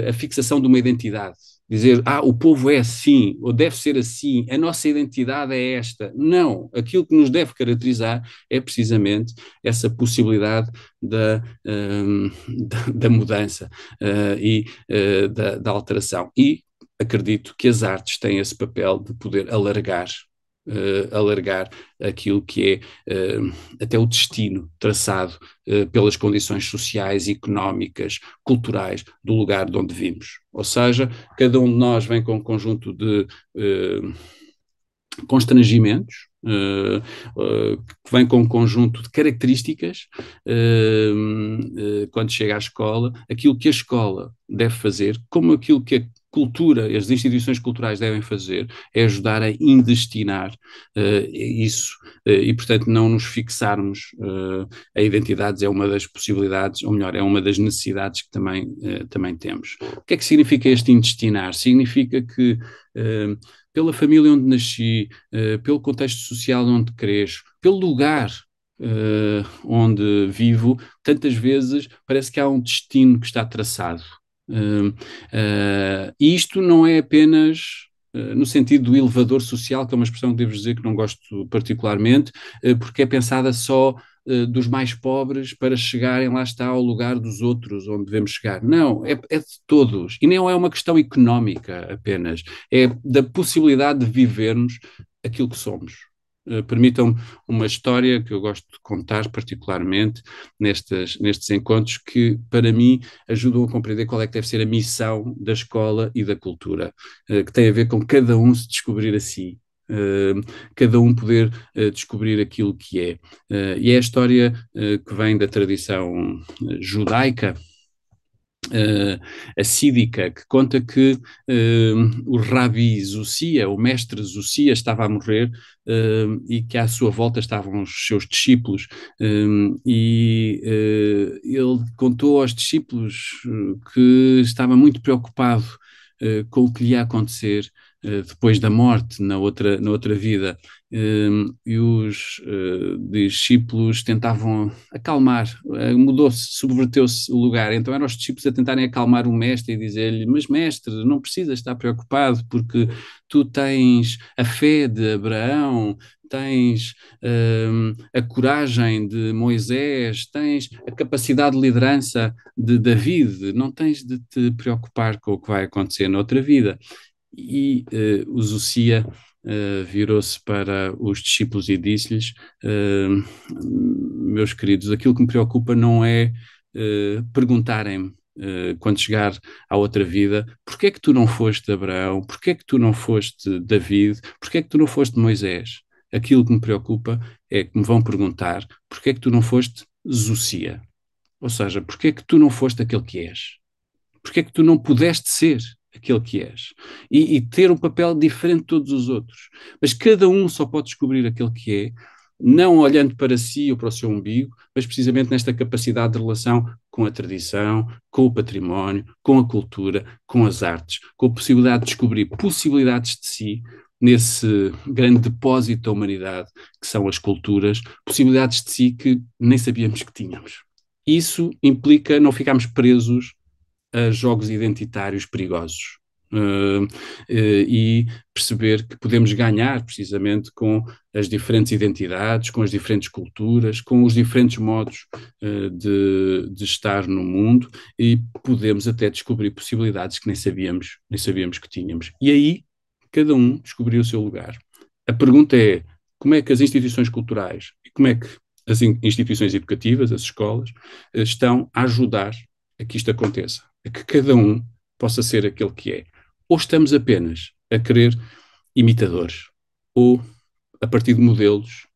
a fixação de uma identidade. Dizer, o povo é assim, ou deve ser assim, a nossa identidade é esta. Não, aquilo que nos deve caracterizar é precisamente essa possibilidade da mudança e da alteração. E acredito que as artes têm esse papel de poder alargar aquilo que é até o destino traçado pelas condições sociais, económicas, culturais do lugar de onde vimos. Ou seja, cada um de nós vem com um conjunto de constrangimentos, que vem com um conjunto de características quando chega à escola, aquilo que a escola deve fazer, como aquilo que a cultura, as instituições culturais devem fazer, é ajudar a indestinar isso e, portanto, não nos fixarmos a identidades, é uma das possibilidades, ou melhor, é uma das necessidades que também temos. O que é que significa este indestinar? Significa que pela família onde nasci, pelo contexto social onde cresço, pelo lugar onde vivo, tantas vezes parece que há um destino que está traçado. E isto não é apenas no sentido do elevador social, que é uma expressão que devo dizer que não gosto particularmente, porque é pensada só dos mais pobres para chegarem, lá está, ao lugar dos outros, onde devemos chegar. Não, é de todos. E não é uma questão económica apenas, é da possibilidade de vivermos aquilo que somos. Permitam-me uma história que eu gosto de contar particularmente nestes encontros, que para mim ajudam a compreender qual é que deve ser a missão da escola e da cultura, que tem a ver com cada um se descobrir a si. Cada um poder descobrir aquilo que é. E é a história que vem da tradição judaica, assídica, que conta que o Rabi Zusia, o mestre Zusia, estava a morrer e que à sua volta estavam os seus discípulos, e ele contou aos discípulos que estava muito preocupado com o que lhe ia acontecer depois da morte, na outra vida. E os discípulos tentavam acalmar, mudou-se, subverteu-se o lugar. Então eram os discípulos a tentarem acalmar o mestre e dizer-lhe: mas mestre, não precisas estar preocupado, porque tu tens a fé de Abraão, tens a coragem de Moisés, tens a capacidade de liderança de David, não tens de te preocupar com o que vai acontecer na outra vida. E o Zusia virou-se para os discípulos e disse-lhes: meus queridos, aquilo que me preocupa não é perguntarem-me quando chegar à outra vida, porquê é que tu não foste Abraão, porquê é que tu não foste David, porquê é que tu não foste Moisés? Aquilo que me preocupa é que me vão perguntar porquê é que tu não foste Zusia, ou seja, porquê é que tu não foste aquele que és, porquê é que tu não pudeste ser aquele que és, e ter um papel diferente de todos os outros. Mas cada um só pode descobrir aquele que é, não olhando para si ou para o seu umbigo, mas precisamente nesta capacidade de relação com a tradição, com o património, com a cultura, com as artes, com a possibilidade de descobrir possibilidades de si nesse grande depósito da humanidade que são as culturas, possibilidades de si que nem sabíamos que tínhamos. Isso implica não ficarmos presos a jogos identitários perigosos. E perceber que podemos ganhar precisamente com as diferentes identidades, com as diferentes culturas, com os diferentes modos de estar no mundo, e podemos até descobrir possibilidades que nem sabíamos que tínhamos. E aí cada um descobriu o seu lugar. A pergunta é: como é que as instituições culturais e como é que as instituições educativas, as escolas, estão a ajudar a que isto aconteça, a que cada um possa ser aquele que é? Ou estamos apenas a querer imitadores, ou a partir de modelos,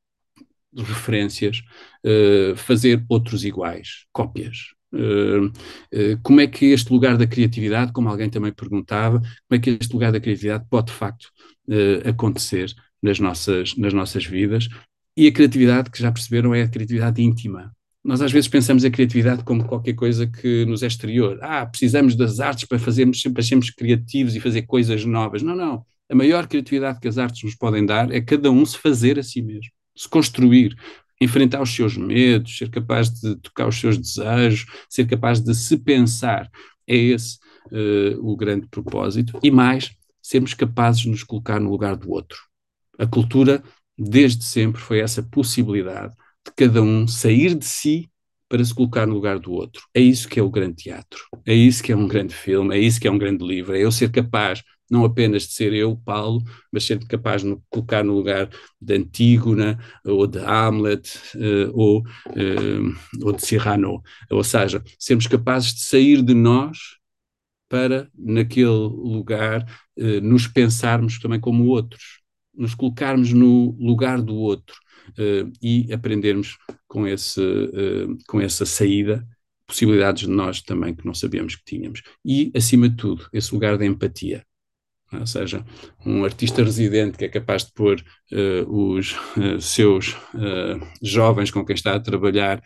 de referências, fazer outros iguais, cópias. Como é que este lugar da criatividade, como alguém também perguntava, como é que este lugar da criatividade pode de facto acontecer nas nossas vidas? E a criatividade, que já perceberam, é a criatividade íntima. Nós às vezes pensamos a criatividade como qualquer coisa que nos é exterior. Precisamos das artes para sermos criativos e fazer coisas novas. Não, não. A maior criatividade que as artes nos podem dar é cada um se fazer a si mesmo, se construir, enfrentar os seus medos, ser capaz de tocar os seus desejos, ser capaz de se pensar. É esse o grande propósito. E mais, sermos capazes de nos colocar no lugar do outro. A cultura, desde sempre, foi essa possibilidade de cada um sair de si para se colocar no lugar do outro. É isso que é o grande teatro, é isso que é um grande filme, é isso que é um grande livro, é eu ser capaz não apenas de ser eu, Paulo, mas ser capaz de me colocar no lugar de Antígona, ou de Hamlet, ou de Cyrano. Ou seja, sermos capazes de sair de nós para, naquele lugar, nos pensarmos também como outros, nos colocarmos no lugar do outro, e aprendermos com essa saída possibilidades de nós também que não sabíamos que tínhamos. E, acima de tudo, esse lugar da empatia. Ou seja, um artista residente que é capaz de pôr os seus jovens com quem está a trabalhar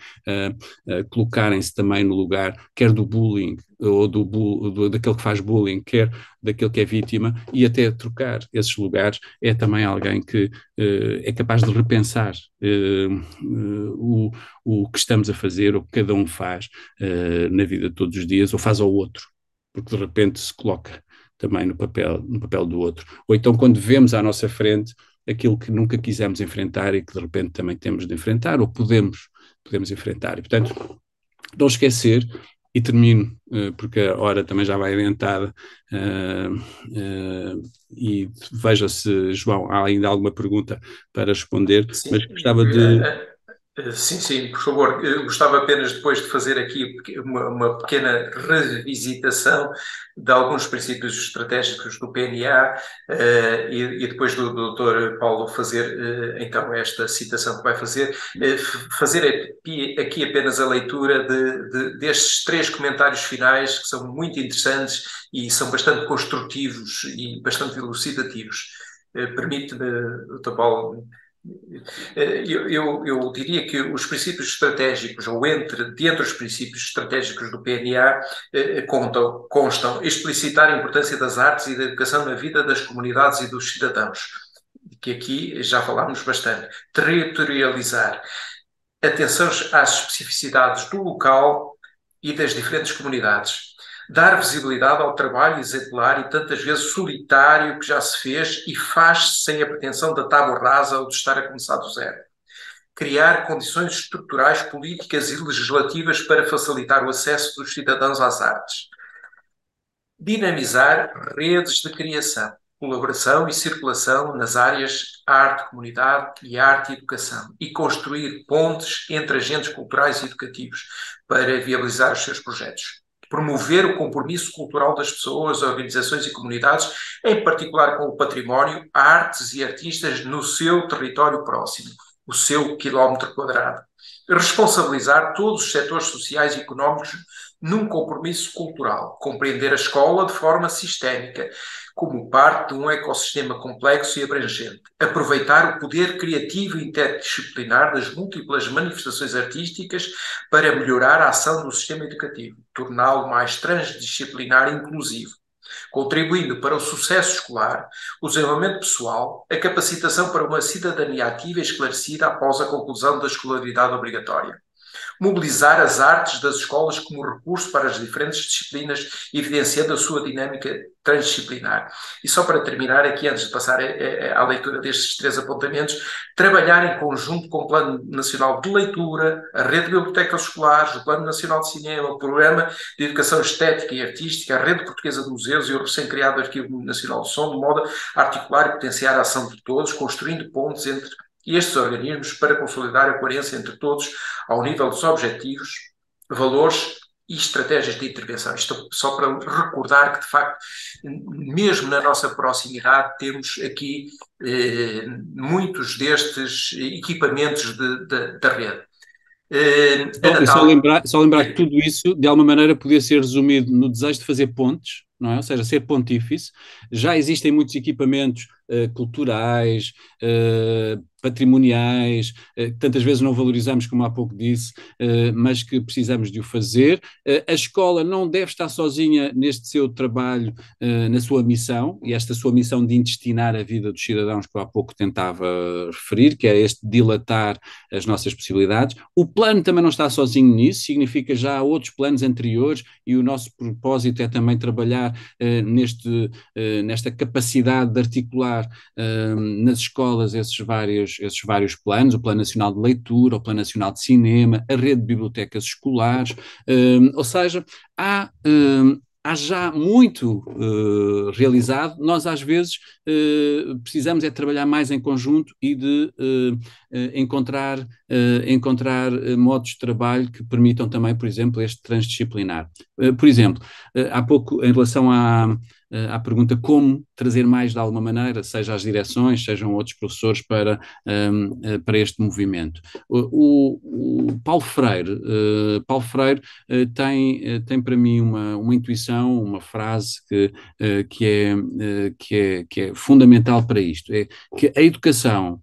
colocarem-se também no lugar, quer do bullying, ou daquele que faz bullying, quer daquele que é vítima, e até trocar esses lugares, é também alguém que é capaz de repensar o que estamos a fazer, ou que cada um faz na vida de todos os dias, ou faz ao outro, porque de repente se coloca também no papel do outro. Ou então quando vemos à nossa frente aquilo que nunca quisemos enfrentar e que de repente também temos de enfrentar, ou podemos enfrentar. E, portanto, não esquecer, e termino, porque a hora também já vai adiantada, e veja se, João, há ainda alguma pergunta para responder, Sim, mas gostava de... sim, sim, por favor. Eu gostava apenas depois de fazer aqui uma pequena revisitação de alguns princípios estratégicos do PNA, e depois do Dr. Paulo fazer então esta citação que vai fazer, fazer aqui apenas a leitura destes 3 comentários finais que são muito interessantes e são bastante construtivos e bastante elucidativos. Permite-me, Dr. Paulo. Eu diria que os princípios estratégicos, ou dentre os princípios estratégicos do PNA, constam explicitar a importância das artes e da educação na vida das comunidades e dos cidadãos, que aqui já falámos bastante. Territorializar, atenção às especificidades do local e das diferentes comunidades. Dar visibilidade ao trabalho exemplar e tantas vezes solitário que já se fez e faz-se sem a pretensão da tábua rasa ou de estar a começar do zero. Criar condições estruturais, políticas e legislativas para facilitar o acesso dos cidadãos às artes. Dinamizar redes de criação, colaboração e circulação nas áreas arte, comunidade e arte e educação, e construir pontes entre agentes culturais e educativos para viabilizar os seus projetos. Promover o compromisso cultural das pessoas, organizações e comunidades, em particular com o património, artes e artistas no seu território próximo, o seu quilómetro quadrado. Responsabilizar todos os setores sociais e económicos num compromisso cultural, compreender a escola de forma sistémica, como parte de um ecossistema complexo e abrangente, aproveitar o poder criativo e interdisciplinar das múltiplas manifestações artísticas para melhorar a ação do sistema educativo, torná-lo mais transdisciplinar e inclusivo, contribuindo para o sucesso escolar, o desenvolvimento pessoal, a capacitação para uma cidadania ativa e esclarecida após a conclusão da escolaridade obrigatória. Mobilizar as artes das escolas como recurso para as diferentes disciplinas, evidenciando a sua dinâmica transdisciplinar. E só para terminar aqui, antes de passar à leitura destes 3 apontamentos, trabalhar em conjunto com o Plano Nacional de Leitura, a Rede de Bibliotecas Escolares, o Plano Nacional de Cinema, o Programa de Educação Estética e Artística, a Rede Portuguesa de Museus e o recém-criado Arquivo Nacional do Som, de modo a articular e potenciar a ação de todos, construindo pontes entre estes organismos para consolidar a coerência entre todos ao nível dos objetivos, valores e estratégias de intervenção. Isto só para recordar que, de facto, mesmo na nossa proximidade, temos aqui muitos destes equipamentos da rede. Só lembrar que tudo isso, de alguma maneira, podia ser resumido no desejo de fazer pontes, não é? Ou seja, ser pontífice. Já existem muitos equipamentos culturais, patrimoniais, que tantas vezes não valorizamos, como há pouco disse, mas que precisamos de o fazer. A escola não deve estar sozinha neste seu trabalho, na sua missão, e esta sua missão de intestinar a vida dos cidadãos que eu há pouco tentava referir, que é este dilatar as nossas possibilidades. O plano também não está sozinho nisso, significa já há outros planos anteriores, e o nosso propósito é também trabalhar nesta capacidade de articular nas escolas esses vários planos, o Plano Nacional de Leitura, o Plano Nacional de Cinema, a rede de bibliotecas escolares, ou seja, há já muito realizado. Nós às vezes precisamos é de trabalhar mais em conjunto e de encontrar modos de trabalho que permitam também, por exemplo, este transdisciplinar. Por exemplo, há pouco, em relação à pergunta como trazer mais de alguma maneira, seja as direções, sejam outros professores para este movimento. O Paulo Freire tem para mim uma intuição, uma frase que é fundamental para isto, é que a educação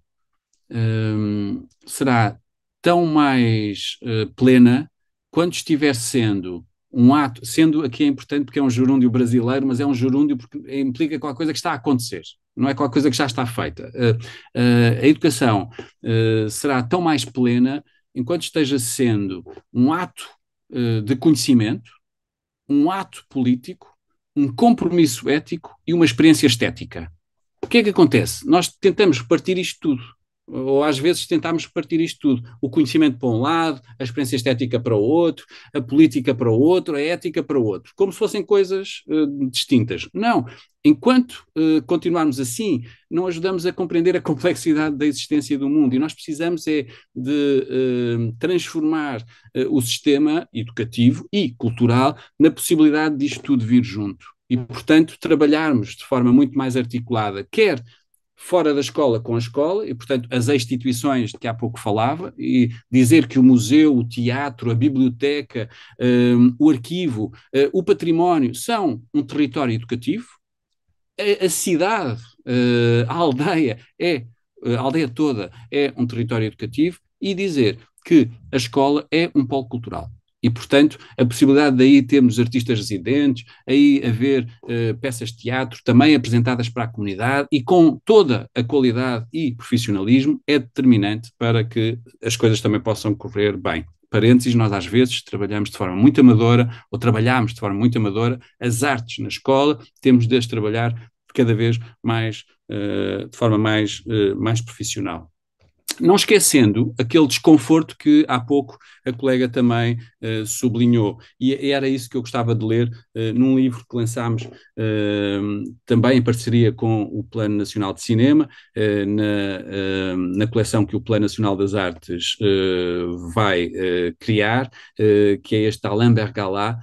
será tão mais plena quando estiver sendo um ato, sendo aqui é importante porque é um gerúndio brasileiro, mas é um gerúndio porque implica qualquer coisa que está a acontecer, não é qualquer coisa que já está feita. A educação será tão mais plena enquanto esteja sendo um ato de conhecimento, um ato político, um compromisso ético e uma experiência estética. O que é que acontece? Nós tentamos repartir isto tudo, ou às vezes tentamos repartir isto tudo. O conhecimento para um lado, a experiência estética para o outro, a política para o outro, a ética para o outro, como se fossem coisas distintas. Não. Enquanto continuarmos assim, não ajudamos a compreender a complexidade da existência do mundo e nós precisamos é de transformar o sistema educativo e cultural na possibilidade disto tudo vir junto. E, portanto, trabalharmos de forma muito mais articulada, quer fora da escola com a escola, e, portanto, as instituições de que há pouco falava, e dizer que o museu, o teatro, a biblioteca, o arquivo, o património são um território educativo, a cidade, a aldeia a aldeia toda é um território educativo, e dizer que a escola é um polo cultural. E, portanto, a possibilidade daí termos artistas residentes, aí haver peças de teatro também apresentadas para a comunidade e com toda a qualidade e profissionalismo é determinante para que as coisas também possam correr bem. Parênteses, nós às vezes trabalhamos de forma muito amadora ou trabalhamos de forma muito amadora as artes na escola, temos de as trabalhar cada vez mais, de forma mais profissional. Não esquecendo aquele desconforto que há pouco a colega também sublinhou. E era isso que eu gostava de ler num livro que lançámos também em parceria com o Plano Nacional de Cinema, na coleção que o Plano Nacional das Artes vai criar, que é este Alain Bergalat,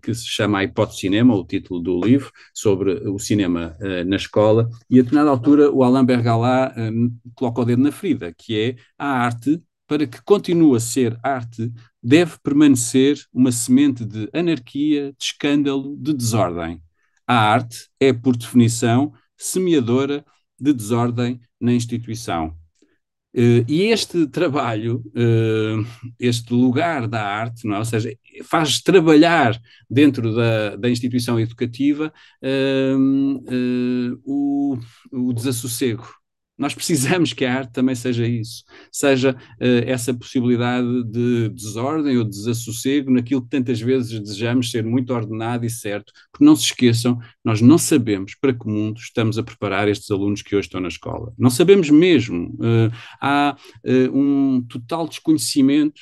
que se chama A Hipótese Cinema, o título do livro, sobre o cinema na escola. E a determinada altura o Alain Bergalat coloca o dedo na ferida, que é a arte, para que continue a ser arte, deve permanecer uma semente de anarquia, de escândalo, de desordem. A arte é, por definição, semeadora de desordem na instituição. E este trabalho, este lugar da arte, não é? Ou seja, faz trabalhar dentro da instituição educativa o desassossego. Nós precisamos que a arte também seja isso, seja essa possibilidade de desordem ou de desassossego naquilo que tantas vezes desejamos ser muito ordenado e certo, porque não se esqueçam, nós não sabemos para que mundo estamos a preparar estes alunos que hoje estão na escola. Não sabemos mesmo. Há um total desconhecimento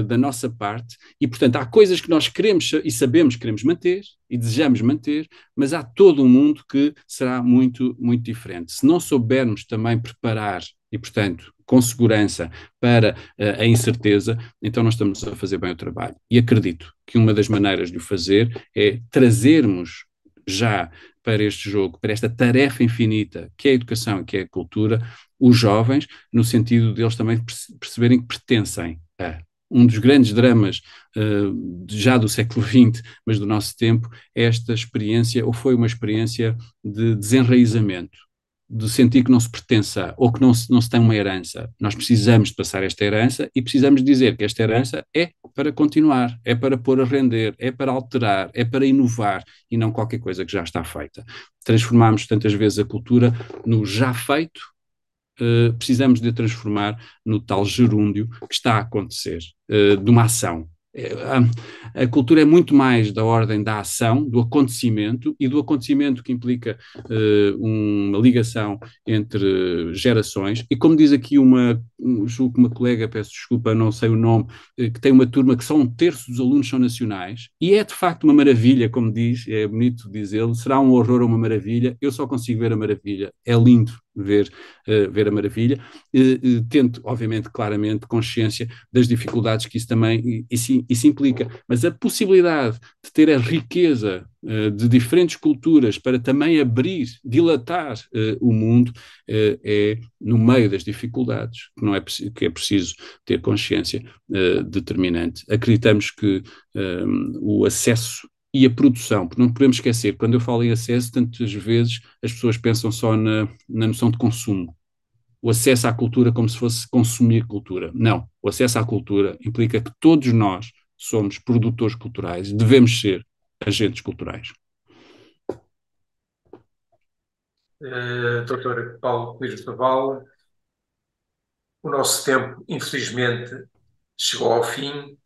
da nossa parte e, portanto, há coisas que nós queremos e sabemos que queremos manter e desejamos manter, mas há todo um mundo que será muito, muito diferente. Se não soubermos também preparar e, portanto, com segurança para a incerteza, então não estamos a fazer bem o trabalho. E acredito que uma das maneiras de o fazer é trazermos já para este jogo, para esta tarefa infinita que é a educação e que é a cultura, os jovens, no sentido deles também perceberem que pertencem a um dos grandes dramas já do século XX, mas do nosso tempo, é esta experiência, ou foi uma experiência de desenraizamento, de sentir que não se pertença ou que não se tem uma herança. Nós precisamos de passar esta herança e precisamos dizer que esta herança é para continuar, é para pôr a render, é para alterar, é para inovar e não qualquer coisa que já está feita. Transformamos tantas vezes a cultura no já feito, precisamos de transformar no tal gerúndio que está a acontecer, de uma ação. A cultura é muito mais da ordem da ação, do acontecimento, e do acontecimento que implica uma ligação entre gerações. E como diz aqui julgo que uma colega, peço desculpa, não sei o nome, que tem uma turma que só 1/3 dos alunos são nacionais, e é de facto uma maravilha, como diz, é bonito dizê-lo, será um horror ou uma maravilha, eu só consigo ver a maravilha, é lindo ver a maravilha, tendo, obviamente, claramente consciência das dificuldades que isso também isso implica, mas a possibilidade de ter a riqueza de diferentes culturas para também abrir, dilatar o mundo, é no meio das dificuldades, que é preciso ter consciência determinante. Acreditamos que o acesso e a produção, porque não podemos esquecer, quando eu falo em acesso, tantas vezes as pessoas pensam só na noção de consumo. O acesso à cultura como se fosse consumir cultura. Não, o acesso à cultura implica que todos nós somos produtores culturais, devemos ser agentes culturais. Dr. Paulo Pires do Val, o nosso tempo, infelizmente, chegou ao fim.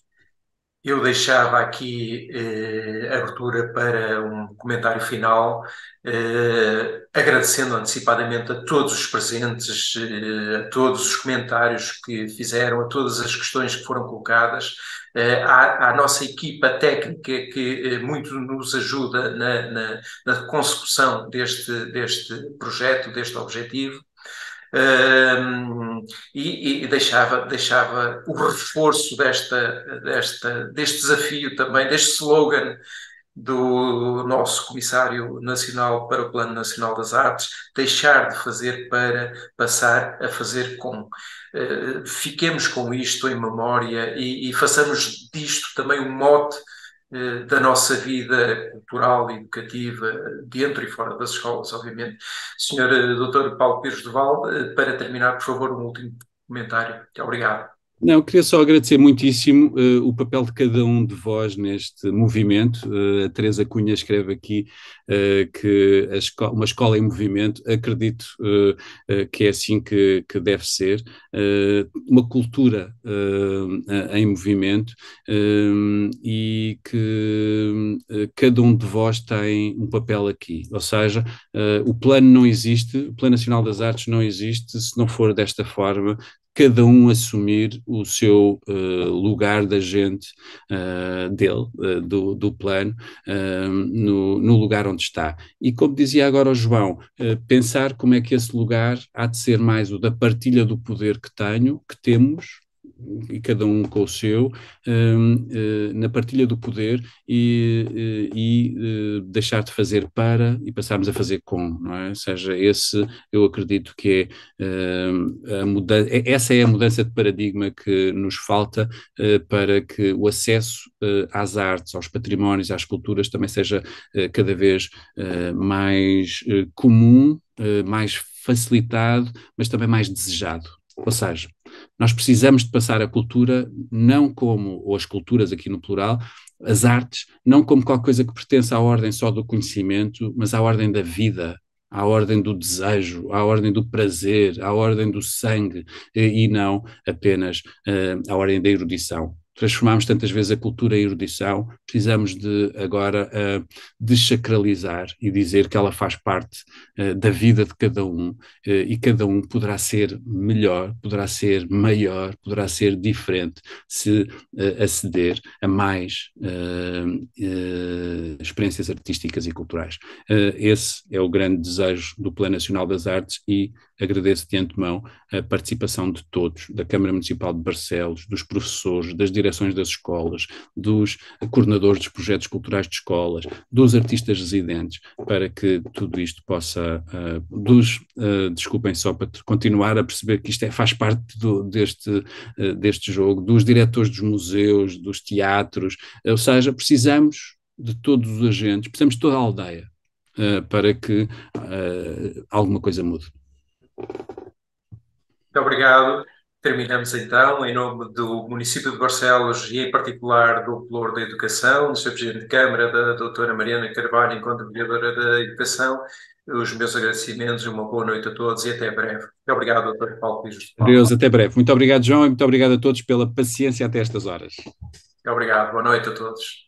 Eu deixava aqui abertura para um comentário final, agradecendo antecipadamente a todos os presentes, a todos os comentários que fizeram, a todas as questões que foram colocadas, à nossa equipa técnica que muito nos ajuda na consecução deste projeto, deste objetivo. E deixava o reforço deste desafio também, deste slogan do nosso Comissário Nacional para o Plano Nacional das Artes, deixar de fazer para passar a fazer com. Fiquemos com isto em memória e façamos disto também um mote da nossa vida cultural e educativa, dentro e fora das escolas, obviamente. Senhor Dr. Paulo Pires do Val, para terminar, por favor, um último comentário. Muito obrigado. Não, queria só agradecer muitíssimo o papel de cada um de vós neste movimento. A Teresa Cunha escreve aqui que uma escola em movimento, acredito que é assim que deve ser, uma cultura em movimento, e que cada um de vós tem um papel aqui. Ou seja, o plano não existe, o Plano Nacional das Artes não existe se não for desta forma, cada um assumir o seu lugar de agente do plano, no lugar onde está. E como dizia agora o João, pensar como é que esse lugar há de ser mais o da partilha do poder que temos, e cada um com o seu, na partilha do poder e deixar de fazer para e passarmos a fazer com, não é? Ou seja, eu acredito que essa é a mudança de paradigma que nos falta para que o acesso às artes, aos patrimónios, às culturas também seja cada vez mais comum, mais facilitado, mas também mais desejado. Ou seja, nós precisamos de passar a cultura não como, ou as culturas aqui no plural, as artes, não como qualquer coisa que pertence à ordem só do conhecimento, mas à ordem da vida, à ordem do desejo, à ordem do prazer, à ordem do sangue, e não apenas à ordem da erudição. Transformamos tantas vezes a cultura em erudição, precisamos de agora desacralizar e dizer que ela faz parte da vida de cada um, e cada um poderá ser melhor, poderá ser maior, poderá ser diferente se aceder a mais experiências artísticas e culturais. Esse é o grande desejo do Plano Nacional das Artes e agradeço de antemão a participação de todos, da Câmara Municipal de Barcelos, dos professores, das direções das escolas, dos coordenadores dos projetos culturais de escolas, dos artistas residentes, para que tudo isto possa, desculpem só para continuar a perceber que isto faz parte deste jogo, dos diretores dos museus, dos teatros, ou seja, precisamos de todos os agentes, precisamos de toda a aldeia para que alguma coisa mude. Muito obrigado. Terminamos então, em nome do município de Barcelos e em particular do Pelouro da Educação, do Sr. Presidente de Câmara, da doutora Mariana Carvalho, enquanto vereadora da Educação, os meus agradecimentos e uma boa noite a todos e até breve. Muito obrigado, doutor Paulo Pires. Deus, até breve. Muito obrigado, João, e muito obrigado a todos pela paciência até estas horas. Obrigado. Boa noite a todos.